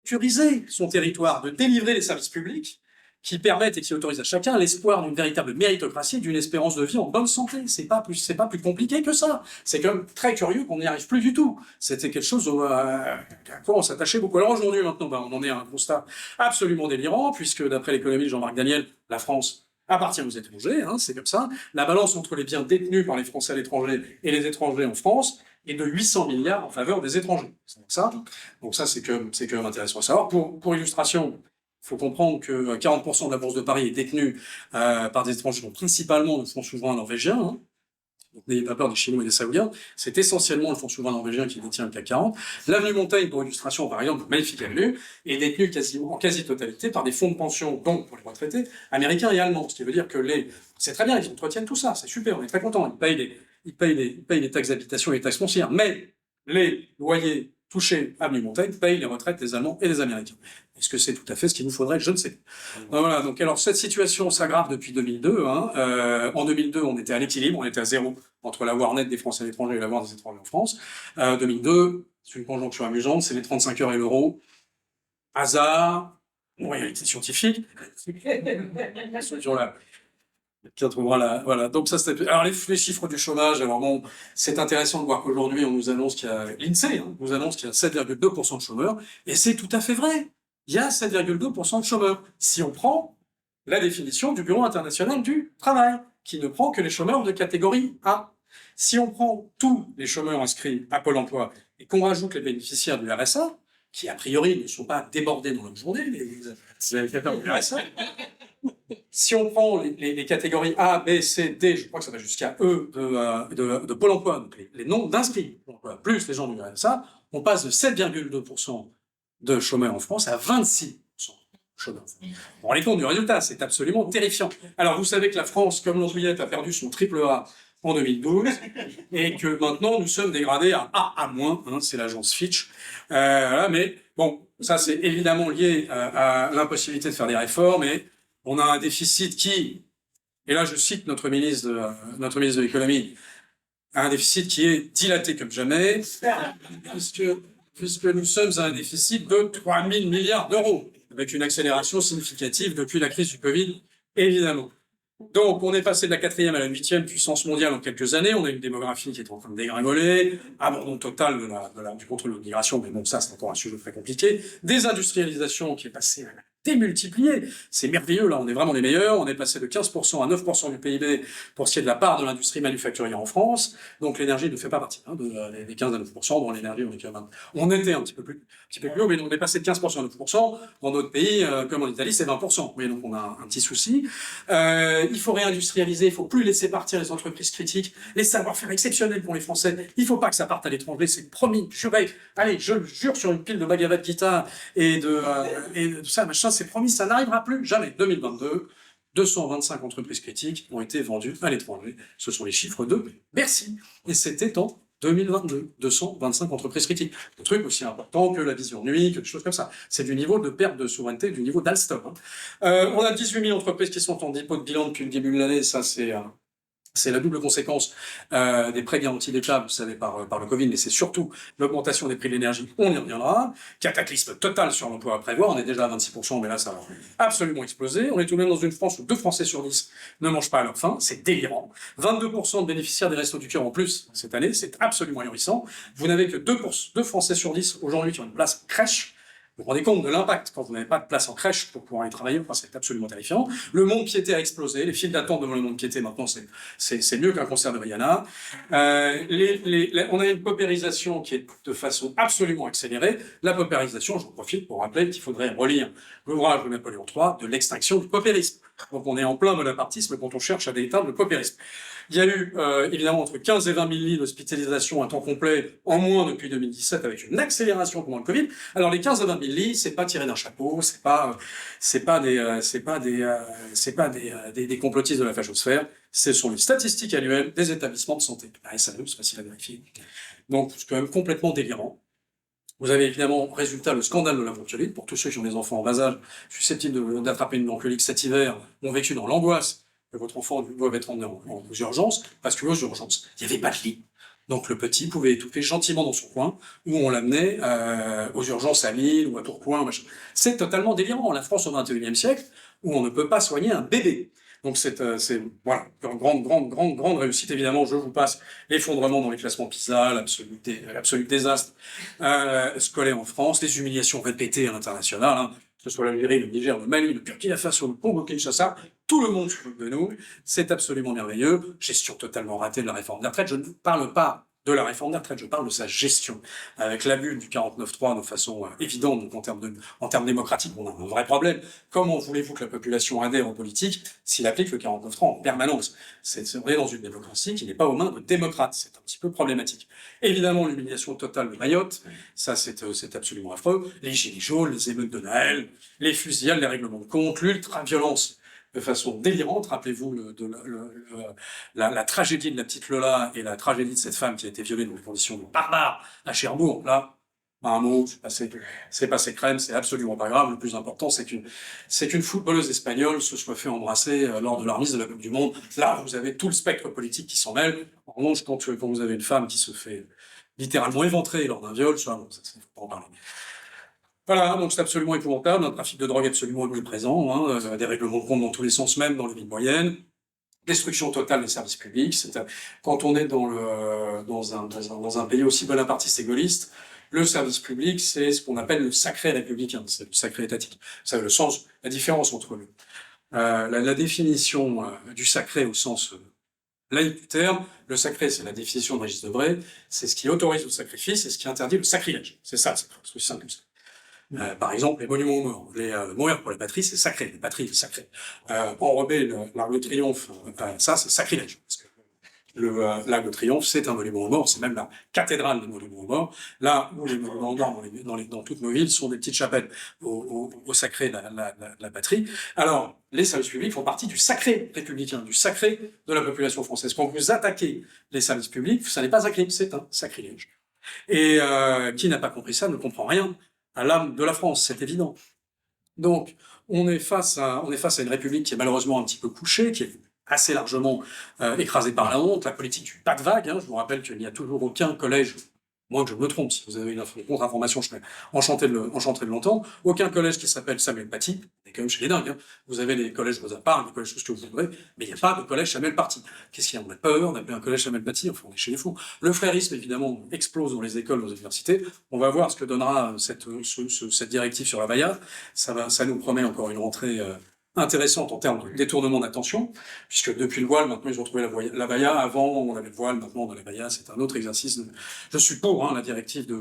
sécuriser son territoire, de délivrer les services publics qui permettent et qui autorisent à chacun l'espoir d'une véritable méritocratie, d'une espérance de vie en bonne santé. C'est pas plus compliqué que ça. C'est quand même très curieux qu'on n'y arrive plus du tout. C'était quelque chose à quoi on s'attachait beaucoup. Alors aujourd'hui, maintenant, on en est à un constat absolument délirant, puisque d'après l'économie de Jean-Marc Daniel, la France appartient aux étrangers, c'est comme ça. La balance entre les biens détenus par les Français à l'étranger et les étrangers en France est de 800 milliards en faveur des étrangers. Donc ça, c'est quand même intéressant à savoir. Pour illustration, il faut comprendre que 40% de la bourse de Paris est détenue par des étrangers, donc principalement le fonds souverain norvégien. Donc n'ayez pas peur des Chinois et des Saoudiens. C'est essentiellement le fonds souverain norvégien qui détient le CAC 40. L'avenue Montaigne, pour illustration, par exemple, magnifique avenue, est détenue en quasi-totalité par des fonds de pension, donc pour les retraités, américains et allemands. Ce qui veut dire que c'est très bien, ils entretiennent tout ça, c'est super, on est très contents. Ils payent les taxes d'habitation et les taxes foncières, mais les loyers touchés avenue Montaigne payent les retraites des Allemands et des Américains. Est-ce que c'est tout à fait ce qu'il nous faudrait? Je ne sais pas. Voilà, donc alors cette situation s'aggrave depuis 2002. En 2002, on était à l'équilibre, on était à zéro entre l'avoir net des Français à l'étranger et l'avoir des étrangers en France. 2002, c'est une conjoncture amusante, c'est les 35 heures et l'euro. Hasard, réalité scientifique. Voilà. Donc ça, c'était. Alors les chiffres du chômage. Alors bon, c'est intéressant de voir qu'aujourd'hui, on nous annonce qu'il y a l'INSEE nous annonce qu'il y a 7,2% de chômeurs, et c'est tout à fait vrai. Il y a 7,2% de chômeurs. Si on prend la définition du Bureau international du travail, qui ne prend que les chômeurs de catégorie A. Si on prend tous les chômeurs inscrits à Pôle emploi et qu'on rajoute les bénéficiaires du RSA, qui a priori ne sont pas débordés dans leur journée, les allocataires du RSA. Si on prend les catégories A, B, C, D, je crois que ça va jusqu'à E de Pôle emploi, donc les nombres d'inscrits, plus les gens du RSA, on passe de 7,2% de chômeurs en France à 26% de chômeurs. On rend compte du résultat, c'est absolument terrifiant. Alors vous savez que la France, comme l'Andouillette, a perdu son triple A en 2012, et que maintenant nous sommes dégradés à A-, c'est l'agence Fitch. Mais bon, ça c'est évidemment lié à l'impossibilité de faire des réformes, et on a un déficit qui, et là je cite notre ministre de l'économie, un déficit qui est dilaté comme jamais, puisque nous sommes à un déficit de 3 000 milliards d'euros, avec une accélération significative depuis la crise du Covid, évidemment. Donc, on est passé de la 4e à la 8e puissance mondiale en quelques années. On a une démographie qui est en train de dégringoler, abandon total du contrôle de l'immigration, mais bon, ça, c'est encore un sujet très compliqué. Désindustrialisation qui est passée à la démultiplier. C'est merveilleux, là, on est vraiment les meilleurs. On est passé de 15% à 9% du PIB pour ce qui est de la part de l'industrie manufacturière en France. Donc, l'énergie ne fait pas partie des 15 à 9%. Dans l'énergie, on était un petit peu plus haut, mais on est passé de 15% à 9%. Dans d'autres pays, comme en Italie, c'est 20%. Oui, donc on a un petit souci. Il faut réindustrialiser, il faut plus laisser partir les entreprises critiques, les savoir-faire exceptionnels pour les Français. Il faut pas que ça parte à l'étranger, c'est promis, juré. Allez, je le jure sur une pile de Bhagavad Gita et de tout ça, machin, c'est promis, ça n'arrivera plus, jamais. 2022, 225 entreprises critiques ont été vendues à l'étranger. Ce sont les chiffres de Bercy. Et c'était en 2022, 225 entreprises critiques. Des trucs aussi importants que la vision nuit, quelque chose comme ça. C'est du niveau de perte de souveraineté, du niveau d'Alstom. On a 18 000 entreprises qui sont en dépôt de bilan depuis le début de l'année. Ça, c'est la double conséquence des prêts garantis d'État, vous savez, par le Covid, mais c'est surtout l'augmentation des prix de l'énergie. On y reviendra. Cataclysme total sur l'emploi à prévoir. On est déjà à 26%, mais là, ça va absolument exploser. On est tout de même dans une France où 2 Français sur 10 ne mangent pas à leur faim. C'est délirant. 22% de bénéficiaires des Restos du Cœur en plus cette année. C'est absolument ahurissant. Vous n'avez que 2 Français sur 10 aujourd'hui qui ont une place crèche. Vous vous rendez compte de l'impact quand vous n'avez pas de place en crèche pour pouvoir y travailler, enfin, c'est absolument terrifiant. Le monde piété a explosé, les files d'attente devant le monde piété, maintenant, c'est mieux qu'un concert de Rihanna. On a une paupérisation qui est de façon absolument accélérée. La paupérisation, j'en profite pour rappeler qu'il faudrait relire l'ouvrage de Napoléon III de l'extinction du paupérisme. Donc on est en plein monapartisme quand on cherche à déteindre le paupérisme. Il y a eu évidemment entre 15 et 20 000 lits d'hospitalisation à temps complet en moins depuis 2017 avec une accélération pendant le Covid. Alors les 15 à 20 000 lits, c'est pas tiré d'un chapeau, c'est pas des complotistes de la fachosphère. Ce sont les statistiques annuelles des établissements de santé. La SAE, c'est facile à vérifier. Donc c'est quand même complètement délirant. Vous avez évidemment, résultat, le scandale de la bronchiolite. Pour tous ceux qui ont des enfants en bas âge, susceptibles d'attraper une bronchiolite cet hiver, ont vécu dans l'angoisse que votre enfant doit être emmené aux urgences, parce qu'aux urgences, il n'y avait pas de lit. Donc le petit pouvait étouffer gentiment dans son coin, où on l'amenait aux urgences à Lille ou à Tourcoing, machin. C'est totalement délirant. La France au XXIe siècle, où on ne peut pas soigner un bébé. Donc c'est voilà, grande réussite. Évidemment, je vous passe l'effondrement dans les classements PISA, l'absolu désastre scolaire en France, les humiliations répétées à l'international, hein, que ce soit l'Algérie, le Niger, le Mali, le Burkina Faso, le Congo-Kinshasa, tout le monde se fout de nous. C'est absolument merveilleux. Gestion totalement ratée de la réforme des retraites. Je ne parle pas de la réforme des retraites, je parle de sa gestion. Avec l'abus du 49.3 de façon évidente, donc en termes démocratiques, on a un vrai problème. Comment voulez-vous que la population adhère en politique s'il applique le 49.3 en permanence? On est dans une démocratie qui n'est pas aux mains de démocrates. C'est un petit peu problématique. Évidemment, l'humiliation totale de Mayotte, ça c'est absolument affreux. Les gilets jaunes, les émeutes de Noël, les fusillades, les règlements de compte, l'ultra-violence de façon délirante. Rappelez-vous la tragédie de la petite Lola et la tragédie de cette femme qui a été violée dans des conditions barbares à Cherbourg. Là, pas un mot, c'est passé crème, c'est absolument pas grave. Le plus important, c'est qu'une footballeuse espagnole se soit fait embrasser lors de la remise de la Coupe du Monde. Là, vous avez tout le spectre politique qui s'en mêle. En revanche, quand vous avez une femme qui se fait littéralement éventrer lors d'un viol, ça, bon, ça faut pas en parler. Voilà, donc c'est absolument épouvantable, un trafic de drogue absolument omniprésent, hein, des règlements de compte dans tous les sens, même dans les villes moyennes, destruction totale des services publics. Quand on est dans un pays aussi bonapartiste et gaulliste, le service public, c'est ce qu'on appelle le sacré républicain, c'est le sacré étatique. Ça, le sens, la différence entre la définition du sacré au sens laïque du terme, le sacré, c'est la définition de Régis Debray, c'est ce qui autorise le sacrifice et ce qui interdit le sacrilège. C'est ça, c'est aussi simple que ça. Par exemple, les monuments aux morts. Mourir pour la patrie, c'est sacré. La patrie, c'est sacré. Enrober l'Arc de Triomphe, ça, c'est sacrilège. Parce que l'Arc de Triomphe, c'est un monument aux morts. C'est même la cathédrale des monuments aux morts. Là où les monuments aux morts dans toutes nos villes sont des petites chapelles au sacré de la patrie. Alors, les services publics font partie du sacré républicain, du sacré de la population française. Quand vous attaquez les services publics, ça n'est pas un crime, c'est un sacrilège. Et qui n'a pas compris ça ne comprend rien à l'âme de la France, c'est évident. Donc, on est face à une république qui est malheureusement un petit peu couchée, qui est assez largement écrasée par la honte, la politique du pas de vague. Je vous rappelle qu'il n'y a toujours aucun collège Moi, que je me trompe, si vous avez une contre-information, je serais enchanté de l'entendre. Aucun collège qui s'appelle Samuel Paty, c'est quand même chez les dingues, hein. Vous avez les collèges Rosa Parks, les collèges tout ce que vous voudrez, mais il n'y a pas de collège Samuel Paty. Qu'est-ce qu'il y a? On a peur d'appeler un collège Samuel Paty, enfin, on est chez les fous. Le frérisme, évidemment, explose dans les écoles, dans les universités. On va voir ce que donnera cette directive sur la baya. Ça nous promet encore une rentrée intéressante en termes de détournement d'attention, puisque depuis le voile, maintenant ils ont trouvé la baya. Avant, on avait le voile, maintenant on a la baya. C'est un autre exercice. Je suis pour la directive de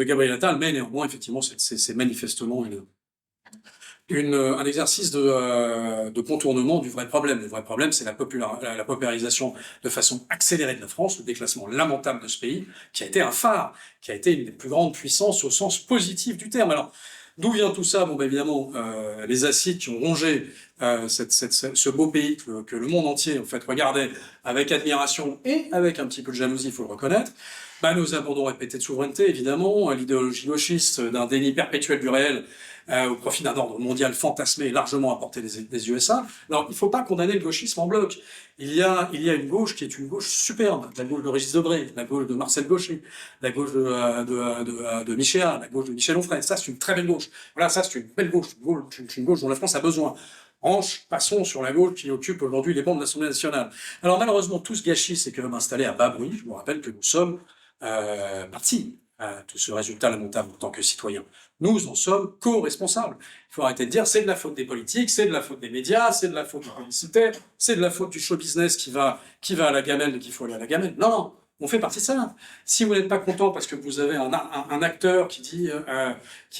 Gabriel Attal, mais néanmoins, effectivement, c'est manifestement un exercice de contournement du vrai problème. Le vrai problème, c'est la paupérisation de façon accélérée de la France, le déclassement lamentable de ce pays, qui a été un phare, qui a été une des plus grandes puissances au sens positif du terme. Alors, d'où vient tout ça? Bon, ben évidemment, les acides qui ont rongé ce beau pays que le monde entier, en fait, regardait avec admiration et avec un petit peu de jalousie, il faut le reconnaître. Bah, nos abandons répétés de souveraineté, évidemment, l'idéologie gauchiste d'un déni perpétuel du réel au profit d'un ordre mondial fantasmé et largement à portée des USA. Alors, il ne faut pas condamner le gauchisme en bloc. Il y a une gauche qui est une gauche superbe, la gauche de Régis Debray, la gauche de Marcel Gauchet, la gauche de Michéa, la gauche de Michel Onfray. Ça, c'est une très belle gauche. Voilà, ça, c'est une belle gauche, une gauche dont la France a besoin. Passons sur la gauche qui occupe aujourd'hui les bancs de l'Assemblée nationale. Alors, malheureusement, tout ce gâchis s'est quand même installé à bas bruit. Je vous rappelle que nous sommes partis à tout ce résultat lamentable en tant que citoyens. Nous en sommes co-responsables. Il faut arrêter de dire c'est de la faute des politiques, c'est de la faute des médias, c'est de la faute du publicitaire, c'est de la faute du show business qui va à la gamelle, qu'il faut aller à la gamelle. Non, non, on fait partie de ça. Si vous n'êtes pas content parce que vous avez un acteur qui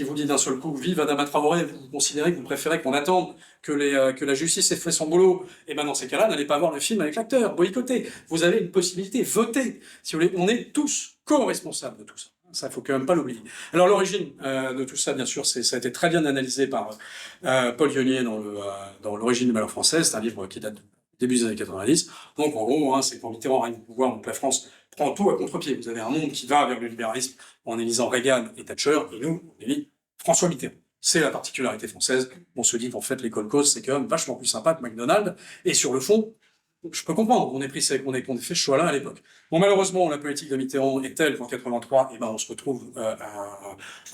vous dit d'un seul coup vive Adama Traoré, vous considérez que vous préférez qu'on attende que la justice ait fait son boulot, et ben dans ces cas-là, n'allez pas voir le film avec l'acteur, boycottez. Vous avez une possibilité, votez. Si vous voulez, on est tous co-responsables de tout ça. Ça, faut quand même pas l'oublier. Alors, l'origine de tout ça, bien sûr, ça a été très bien analysé par Paul Viognier dans L'origine du malheur français. C'est un livre qui date du début des années 90. Donc, en gros, c'est quand Mitterrand règne au pouvoir, donc la France prend tout à contre-pied. Vous avez un monde qui va vers le libéralisme en élisant Reagan et Thatcher, et nous, on élit François Mitterrand. C'est la particularité française. On se dit qu'en fait, l'école cause, c'est quand même vachement plus sympa que McDonald's. Et sur le fond, je peux comprendre qu'on ait fait ce choix-là à l'époque. Bon, malheureusement, la politique de Mitterrand est telle qu'en 83, on se retrouve à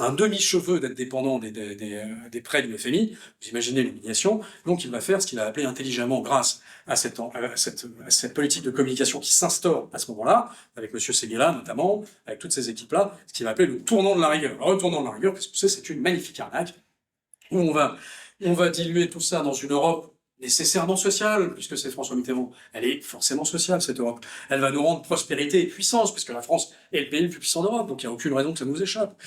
un demi-cheveu d'être dépendant des prêts du FMI. Vous imaginez l'humiliation. Donc, il va faire ce qu'il a appelé intelligemment, grâce à cette politique de communication qui s'instaure à ce moment-là, avec M. Séguéla notamment, avec toutes ces équipes-là, ce qu'il va appeler le tournant de la rigueur. Le retournant de la rigueur, parce que c'est une magnifique arnaque, où on va diluer tout ça dans une Europe nécessairement sociale, puisque c'est François Mitterrand. Elle est forcément sociale, cette Europe. Elle va nous rendre prospérité et puissance, puisque la France est le pays le plus puissant d'Europe, donc il n'y a aucune raison que ça nous échappe.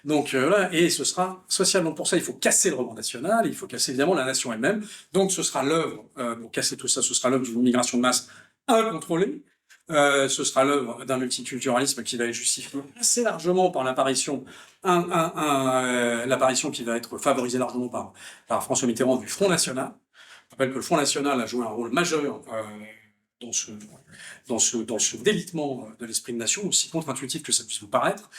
Donc voilà, et ce sera social. Donc pour ça, il faut casser le roman national, il faut casser évidemment la nation elle-même. Donc ce sera l'œuvre, pour casser tout ça, ce sera l'œuvre d'une migration de masse incontrôlée. Ce sera l'œuvre d'un multiculturalisme qui va être justifié assez largement par l'apparition qui va être favorisée largement par François Mitterrand du Front National. Je rappelle que le Front National a joué un rôle majeur dans ce délitement de l'esprit de nation, aussi contre-intuitif que ça puisse vous paraître.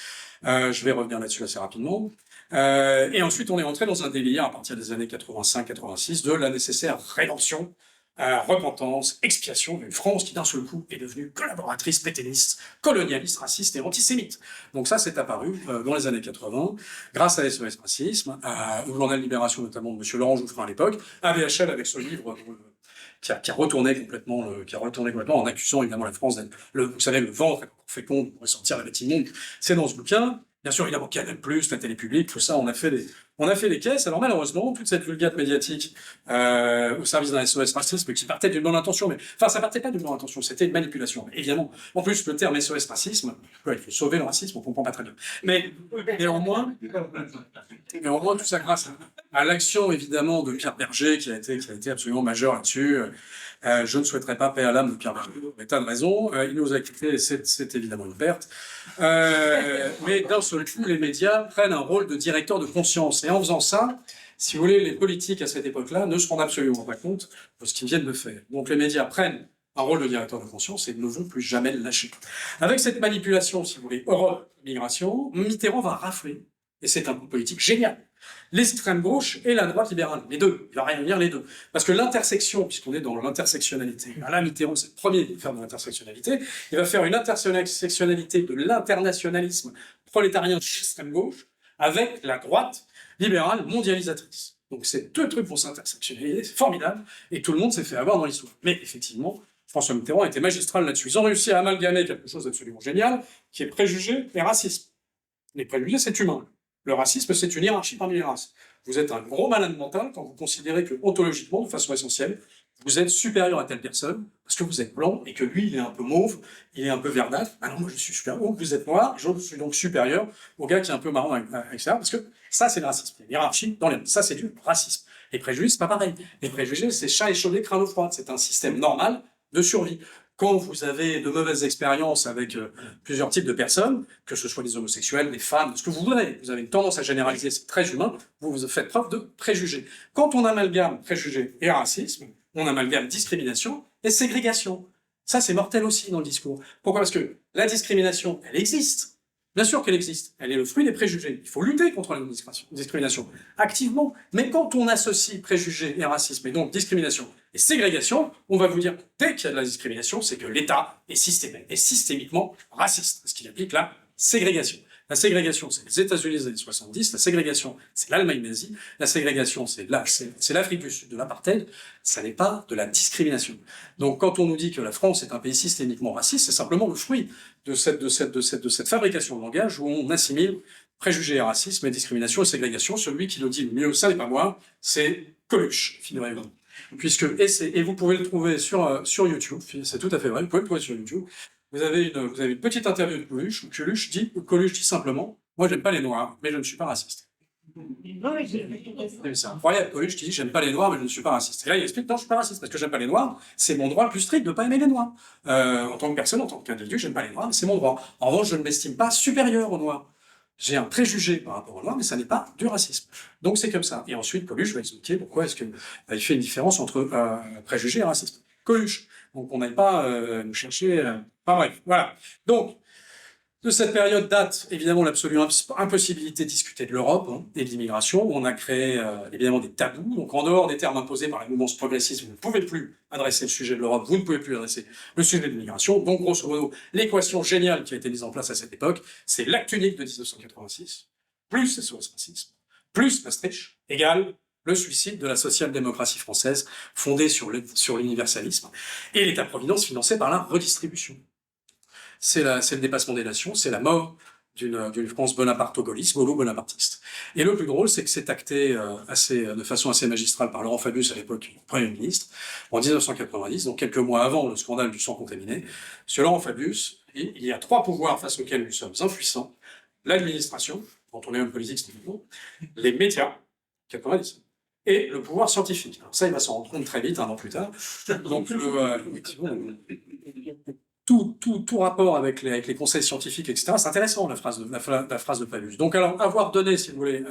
Je vais revenir là-dessus assez rapidement. Et ensuite, on est entré dans un délire à partir des années 85-86 de la nécessaire rédemption, repentance, expiation d'une France qui d'un seul coup est devenue collaboratrice, pétainiste, colonialiste, raciste et antisémite. Donc ça, c'est apparu dans les années 80, grâce à SOS Racisme, au journal Libération notamment de M. Laurent Jouffrin à l'époque, à VHL avec ce livre qui a retourné complètement en accusant évidemment la France d'être, vous savez, le ventre fécond pour ressortir la bête immonde. C'est dans ce bouquin. Bien sûr, évidemment, Canal+, la télé publique, tout ça, on a fait les caisses. Alors malheureusement, toute cette vulgate médiatique au service d'un SOS racisme qui partait d'une bonne intention, ça partait pas d'une bonne intention, c'était une manipulation, évidemment. En plus, le terme SOS racisme, il faut sauver le racisme, on comprend pas très bien. Mais néanmoins, tout ça grâce à l'action, évidemment, de Pierre Berger, qui a été absolument majeur là-dessus. Je ne souhaiterais pas paix à l'âme de Pierre Berger, pour des tas de raisons. Il nous a quittés, c'est évidemment une perte. Mais d'un seul coup, les médias prennent un rôle de directeur de conscience. Et en faisant ça, si vous voulez, les politiques à cette époque-là ne se rendent absolument pas compte de ce qu'ils viennent de faire. Donc les médias prennent un rôle de directeur de conscience et ne vont plus jamais le lâcher. Avec cette manipulation, si vous voulez, Europe, migration, Mitterrand va rafler Et c'est un coup politique génial. L'extrême gauche et la droite libérale, les deux. Il va rien dire les deux. Parce que l'intersection, puisqu'on est dans l'intersectionnalité, Alain Mitterrand, c'est le premier à faire de l'intersectionnalité, il va faire une intersectionnalité de l'internationalisme prolétarien de l'extrême gauche avec la droite libérale mondialisatrice. Donc ces deux trucs vont s'intersectionnaliser, c'est formidable, et tout le monde s'est fait avoir dans l'histoire. Mais effectivement, François Mitterrand était magistral là-dessus. Ils ont réussi à amalgamer quelque chose d'absolument génial, qui est préjugé et racisme. Les préjugés, c'est humain. Le racisme, c'est une hiérarchie parmi les races. Vous êtes un gros malade mental quand vous considérez que, ontologiquement, de façon essentielle, vous êtes supérieur à telle personne, parce que vous êtes blanc, et que lui, il est un peu mauve, il est un peu verdâtre. Ah non, moi, je suis supérieur. Donc, vous êtes noir, je suis donc supérieur au gars qui est un peu marrant, etc. Parce que ça, c'est le racisme. Il y a une hiérarchie dans les races. Ça, c'est du racisme. Les préjugés, c'est pas pareil. Les préjugés, c'est chat échaudé, crâne froid. C'est un système normal de survie. Quand vous avez de mauvaises expériences avec plusieurs types de personnes, que ce soit des homosexuels, des femmes, ce que vous avez une tendance à généraliser, c'est très humain, vous faites preuve de préjugés. Quand on amalgame préjugés et racisme, on amalgame discrimination et ségrégation. Ça, c'est mortel aussi dans le discours. Pourquoi? Parce que la discrimination, elle existe. Bien sûr qu'elle existe. Elle est le fruit des préjugés. Il faut lutter contre la discrimination activement. Mais quand on associe préjugés et racisme, et donc discrimination et ségrégation, on va vous dire, dès qu'il y a de la discrimination, c'est que l'État est systémiquement raciste, parce qu'il applique la ségrégation. La ségrégation, c'est les États-Unis des années 70, la ségrégation, c'est l'Allemagne nazie, la ségrégation, c'est l'Afrique du Sud de l'apartheid, ça n'est pas de la discrimination. Donc quand on nous dit que la France est un pays systémiquement raciste, c'est simplement le fruit de cette fabrication de langage où on assimile préjugés et racisme et discrimination et ségrégation. Celui qui le dit le mieux, ça n'est pas moi, c'est Coluche, figurez-vous. Et vous pouvez le trouver sur YouTube, c'est tout à fait vrai, vous pouvez le trouver sur YouTube. Vous avez une petite interview de Coluche où Coluche dit simplement, moi j'aime pas les noirs, mais je ne suis pas raciste. C'est incroyable, Coluche qui dit j'aime pas les noirs, mais je ne suis pas raciste. Et là il explique non, je suis pas raciste parce que j'aime pas les noirs, c'est mon droit le plus strict de ne pas aimer les noirs. En tant que personne, en tant qu'individu, j'aime pas les noirs, mais c'est mon droit. En revanche, je ne m'estime pas supérieur aux noirs. J'ai un préjugé par rapport aux noirs, mais ça n'est pas du racisme. Donc c'est comme ça. Et ensuite, Coluche va expliquer pourquoi est-ce qu'il fait une différence entre préjugé et racisme. Coluche. Donc on n'aille pas nous chercher... Enfin bref, voilà. Donc, de cette période date évidemment l'absolue impossibilité de discuter de l'Europe et de l'immigration. On a créé évidemment des tabous. Donc en dehors des termes imposés par la mouvance progressiste, vous ne pouvez plus adresser le sujet de l'Europe, vous ne pouvez plus adresser le sujet de l'immigration. Donc grosso modo, l'équation géniale qui a été mise en place à cette époque, c'est l'acte unique de 1986, plus SOS Racisme, plus Maastricht, égale le suicide de la social-démocratie française fondée sur l'universalisme et l'État-providence financé par la redistribution. C'est le dépassement des nations, c'est la mort d'une France bonaparto-gaulliste, gaulo-bonapartiste. Et le plus drôle, c'est que c'est acté de façon assez magistrale par Laurent Fabius, à l'époque Premier ministre, en 1990, donc quelques mois avant le scandale du sang contaminé. Monsieur Laurent Fabius, il y a trois pouvoirs face auxquels nous sommes impuissants: l'administration, quand on est homme politique, c'est nouveau, les médias, 90, et le pouvoir scientifique. Alors ça, il va s'en rendre compte très vite, un an plus tard. Donc, tout rapport avec les conseils scientifiques, etc., c'est intéressant, la phrase de Fabius. Donc, alors, avoir donné, si vous voulez,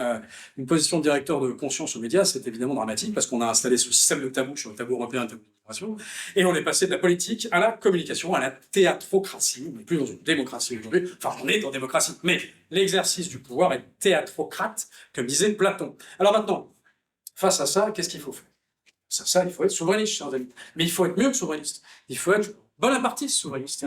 une position de directeur de conscience aux médias, c'est évidemment dramatique, parce qu'on a installé ce système de tabou sur le tabou européen, le tabou de l'immigration, et on est passé de la politique à la communication, à la théatrocratie. On n'est plus dans une démocratie aujourd'hui, enfin, on est en démocratie, mais l'exercice du pouvoir est théatrocrate, comme disait Platon. Alors maintenant, face à ça, qu'est-ce qu'il faut faire? Ça, il faut être souverainiste, chers amis. Mais il faut être mieux que souverainiste. Il faut être bonapartiste souverainiste.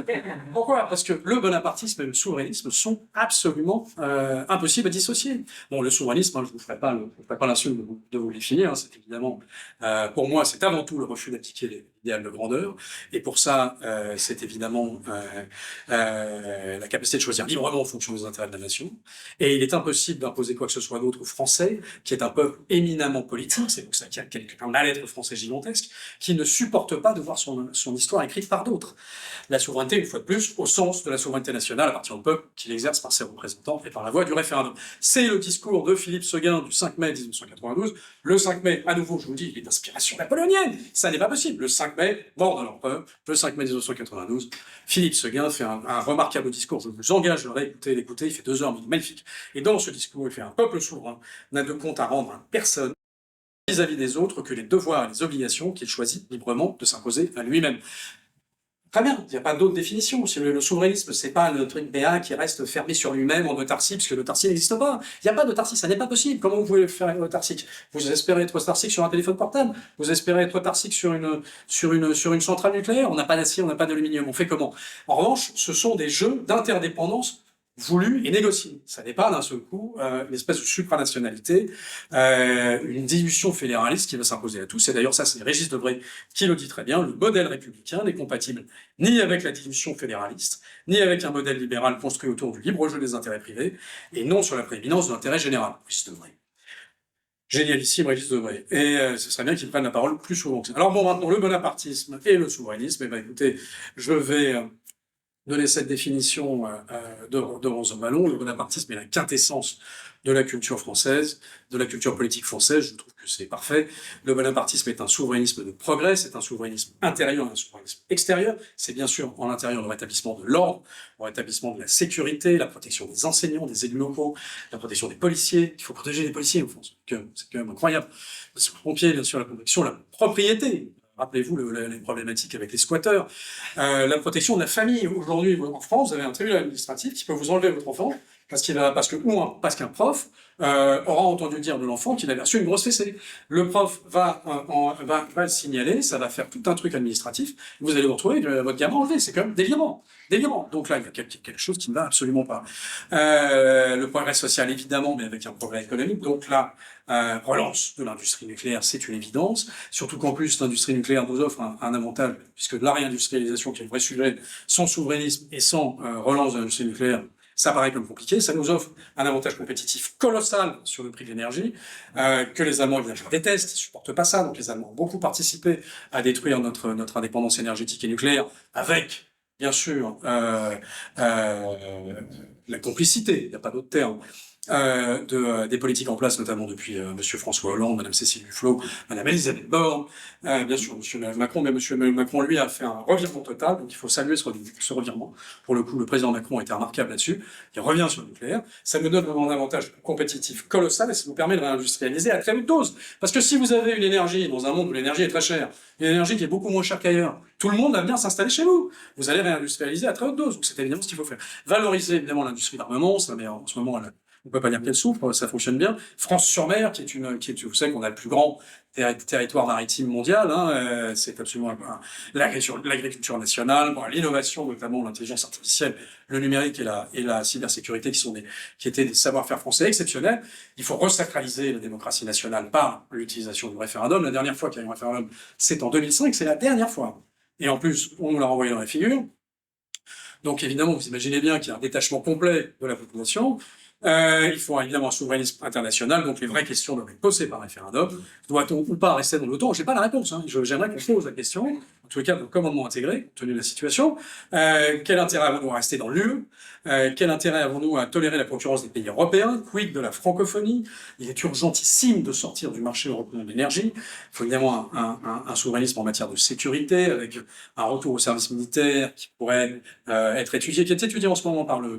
Pourquoi? Parce que le bonapartisme et le souverainisme sont absolument impossibles à dissocier. Bon, le souverainisme, je ne vous ferai pas l'insulte de vous les finir. C'est évidemment, pour moi, c'est avant tout le refus d'appliquer l'idéal de grandeur. Et pour ça, c'est évidemment la capacité de choisir librement en fonction des intérêts de la nation. Et il est impossible d'imposer quoi que ce soit d'autre aux Français, qui est un peuple éminemment politique. C'est pour ça qu'il y a un mal-être français gigantesque, qui ne supporte pas de voir son histoire écrite par d'autres. La souveraineté, une fois de plus, au sens de la souveraineté nationale, appartient au peuple qui l'exerce par ses représentants et par la voie du référendum. C'est le discours de Philippe Séguin du 5 mai 1992. Le 5 mai, à nouveau, je vous dis, il est d'inspiration napoléonienne. Ça n'est pas possible. Le 5 mai, mort de l'empereur, le 5 mai 1992, Philippe Séguin fait un remarquable discours. Je vous engage à l'écouter. Il fait 2 heures, mais il est magnifique. Et dans ce discours, il fait: un peuple souverain n'a de compte à rendre à personne vis-à-vis des autres que les devoirs et les obligations qu'il choisit librement de s'imposer à lui-même. Très bien, il n'y a pas d'autre définition. Si le souverainisme, c'est pas le truc BA qui reste fermé sur lui-même en autarcie, parce que l'autarcie n'existe pas. Il n'y a pas d'autarcie, ça n'est pas possible. Comment vous pouvez faire une autarcique? Vous espérez être autarcique sur un téléphone portable? Vous espérez être autarcique sur une centrale nucléaire? On n'a pas d'acier, on n'a pas d'aluminium. On fait comment? En revanche, ce sont des jeux d'interdépendance voulu et négocié. Ça n'est pas d'un seul coup une espèce de supranationalité, une dilution fédéraliste qui va s'imposer à tous. Et d'ailleurs, ça, c'est Régis Debray qui le dit très bien. Le modèle républicain n'est compatible ni avec la dilution fédéraliste, ni avec un modèle libéral construit autour du libre jeu des intérêts privés, et non sur la prééminence de l'intérêt général. Régis Debray. Génialissime, Régis Debray. Et ce serait bien qu'il prenne la parole plus souvent que ça. Alors bon, maintenant, le bonapartisme et le souverainisme. Eh ben, écoutez, je vais donner cette définition de Rosa Ballon. Le bonapartisme est la quintessence de la culture française, de la culture politique française. Je trouve que c'est parfait. Le bonapartisme est un souverainisme de progrès, c'est un souverainisme intérieur et un souverainisme extérieur. C'est bien sûr en l'intérieur le rétablissement de l'ordre, le rétablissement de la sécurité, la protection des enseignants, des élus locaux, la protection des policiers. Il faut protéger les policiers en France. C'est quand même incroyable. Les pompiers, bien sûr, la protection, la propriété. Rappelez-vous les problématiques avec les squatteurs. La protection de la famille. Aujourd'hui, en France, vous avez un tribunal administratif qui peut vous enlever votre enfant parce qu'un prof aura entendu dire de l'enfant qu'il avait reçu une grosse fessée. Le prof va le signaler, ça va faire tout un truc administratif. Vous allez vous retrouver avec votre gamin enlevé. C'est quand même délirant. Délirant. Donc là, il y a quelque chose qui ne va absolument pas. Le progrès social, évidemment, mais avec un progrès économique. Donc là, relance de l'industrie nucléaire, c'est une évidence. Surtout qu'en plus, l'industrie nucléaire nous offre un avantage, puisque la réindustrialisation, qui est le vrai sujet, sans souverainisme et sans relance de l'industrie nucléaire, ça paraît comme compliqué. Ça nous offre un avantage compétitif colossal sur le prix de l'énergie, que les Allemands évidemment détestent, ils supportent pas ça. Donc les Allemands ont beaucoup participé à détruire notre indépendance énergétique et nucléaire, avec bien sûr la complicité, il n'y a pas d'autre terme, des politiques en place, notamment depuis Monsieur François Hollande, Madame Cécile Duflot, Madame Elisabeth Borne, bien sûr Monsieur Macron, mais Monsieur Macron lui a fait un revirement total, donc il faut saluer ce revirement. Pour le coup, le président Macron a été remarquable là-dessus. Il revient sur le nucléaire. Ça nous donne vraiment un avantage compétitif colossal et ça nous permet de réindustrialiser à très haute dose. Parce que si vous avez une énergie dans un monde où l'énergie est très chère, une énergie qui est beaucoup moins chère qu'ailleurs, tout le monde va venir s'installer chez vous. Vous allez réindustrialiser à très haute dose. Donc c'est évidemment ce qu'il faut faire. Valoriser évidemment l'industrie d'armement, ça met en ce moment on peut pas dire qu'elle souffre, ça fonctionne bien. France-sur-Mer, qui est, vous savez qu'on a le plus grand territoire maritime mondial, hein, c'est absolument l'agriculture nationale, bon, l'innovation, notamment l'intelligence artificielle, le numérique et la cybersécurité, qui étaient des savoir-faire français exceptionnels. Il faut resacraliser la démocratie nationale par l'utilisation du référendum. La dernière fois qu'il y a eu un référendum, c'est en 2005, c'est la dernière fois. Et en plus, on nous l'a renvoyé dans la figure. Donc évidemment, vous imaginez bien qu'il y a un détachement complet de la population. Il faut évidemment un souverainisme international, donc les vraies questions doivent être posées par référendum. Doit-on ou pas rester dans l'OTAN? J'ai pas la réponse. Hein. J'aimerais qu'on pose la question. En tous les cas, le commandement intégré, compte tenu de la situation. Quel intérêt avons-nous à rester dans l'UE? Quel intérêt avons-nous à tolérer la concurrence des pays européens? Quid de la francophonie? Il est urgentissime de sortir du marché européen de l'énergie. Il faut évidemment un souverainisme en matière de sécurité, avec un retour au service militaire qui pourrait être étudié, qui est étudié en ce moment par le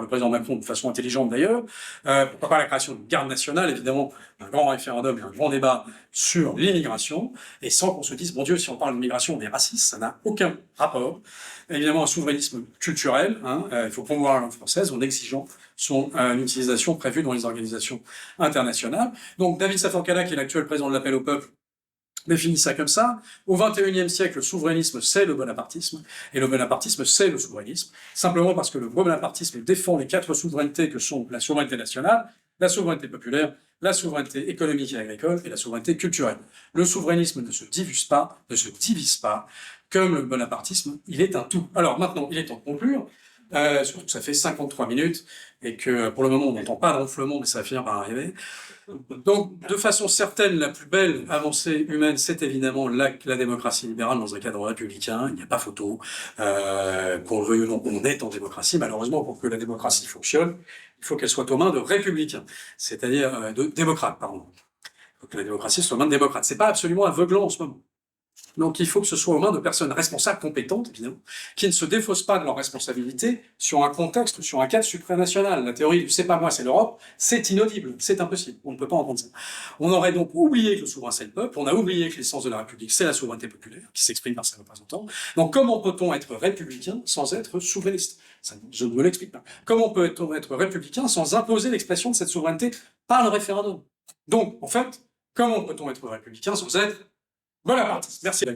président Macron de façon intelligente d'ailleurs. Pourquoi pas la création d'une garde nationale, évidemment, un grand référendum et un grand débat sur l'immigration, et sans qu'on se dise, bon Dieu, si on parle d'immigration, on est raciste, ça n'a aucun rapport. Évidemment, un souverainisme culturel, hein, il faut promouvoir la langue française en exigeant son utilisation prévue dans les organisations internationales. Donc, David Safankala, qui est l'actuel président de l'Appel au peuple, définit ça comme ça. Au XXIe siècle, le souverainisme, c'est le bonapartisme, et le bonapartisme, c'est le souverainisme, simplement parce que le bonapartisme défend les 4 souverainetés que sont la souveraineté nationale, la souveraineté populaire, la souveraineté économique et agricole, et la souveraineté culturelle. Le souverainisme ne se divise pas, comme le bonapartisme, il est un tout. Alors maintenant, il est temps de conclure, surtout que ça fait 53 minutes, et que pour le moment, on n'entend pas de ronflement, mais ça va finir par arriver. Donc, de façon certaine, la plus belle avancée humaine, c'est évidemment la démocratie libérale dans un cadre républicain. Il n'y a pas photo. Qu'on le veuille ou non, on est en démocratie. Malheureusement, pour que la démocratie fonctionne, il faut qu'elle soit aux mains de républicains, c'est-à-dire de démocrates, pardon. Il faut que la démocratie soit aux mains de démocrates. C'est pas absolument aveuglant en ce moment. Donc il faut que ce soit aux mains de personnes responsables, compétentes, évidemment, qui ne se défaussent pas de leurs responsabilités sur un contexte, sur un cadre supranational. La théorie du c'est pas moi, c'est l'Europe, c'est inaudible, c'est impossible, on ne peut pas entendre ça. On aurait donc oublié que le souverain c'est le peuple, on a oublié que l'essence de la République c'est la souveraineté populaire, qui s'exprime par ses représentants. Donc comment peut-on être républicain sans être souverainiste? Ça, je ne me l'explique pas. Comment peut-on être républicain sans imposer l'expression de cette souveraineté par le référendum? Donc, en fait, comment peut-on être républicain sans être bonapartiste? Merci.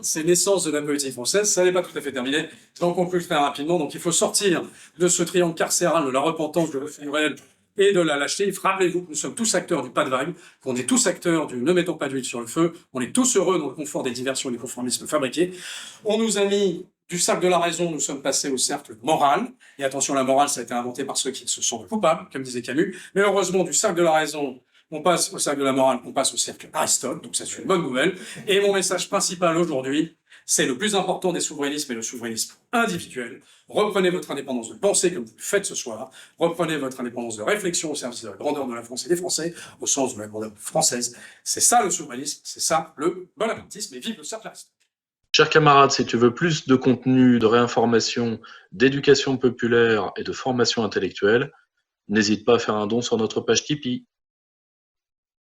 C'est l'essence de la politique française, ça n'est pas tout à fait terminé, donc on peut le faire rapidement. Donc il faut sortir de ce triangle carcéral de la repentance, de l'effet et de la lâcheté. Rappelez-vous que nous sommes tous acteurs du pas de vague, qu'on est tous acteurs du ne mettons pas d'huile sur le feu, on est tous heureux dans le confort des diversions et des conformismes fabriqués. On nous a mis du cercle de la raison, nous sommes passés au cercle moral. Et attention, la morale, ça a été inventé par ceux qui se sentent coupables, comme disait Camus. Mais heureusement, du cercle de la raison, on passe au cercle de la morale, on passe au cercle Aristote. Donc ça, c'est une bonne nouvelle. Et mon message principal aujourd'hui, c'est le plus important des souverainismes et le souverainisme individuel. Reprenez votre indépendance de pensée comme vous le faites ce soir. Reprenez votre indépendance de réflexion au service de la grandeur de la France et des Français, au sens de la grandeur française. C'est ça le souverainisme, c'est ça le bonapartisme. Et vive le cercle Aristote. Chers camarades, si tu veux plus de contenu, de réinformation, d'éducation populaire et de formation intellectuelle, n'hésite pas à faire un don sur notre page Tipeee.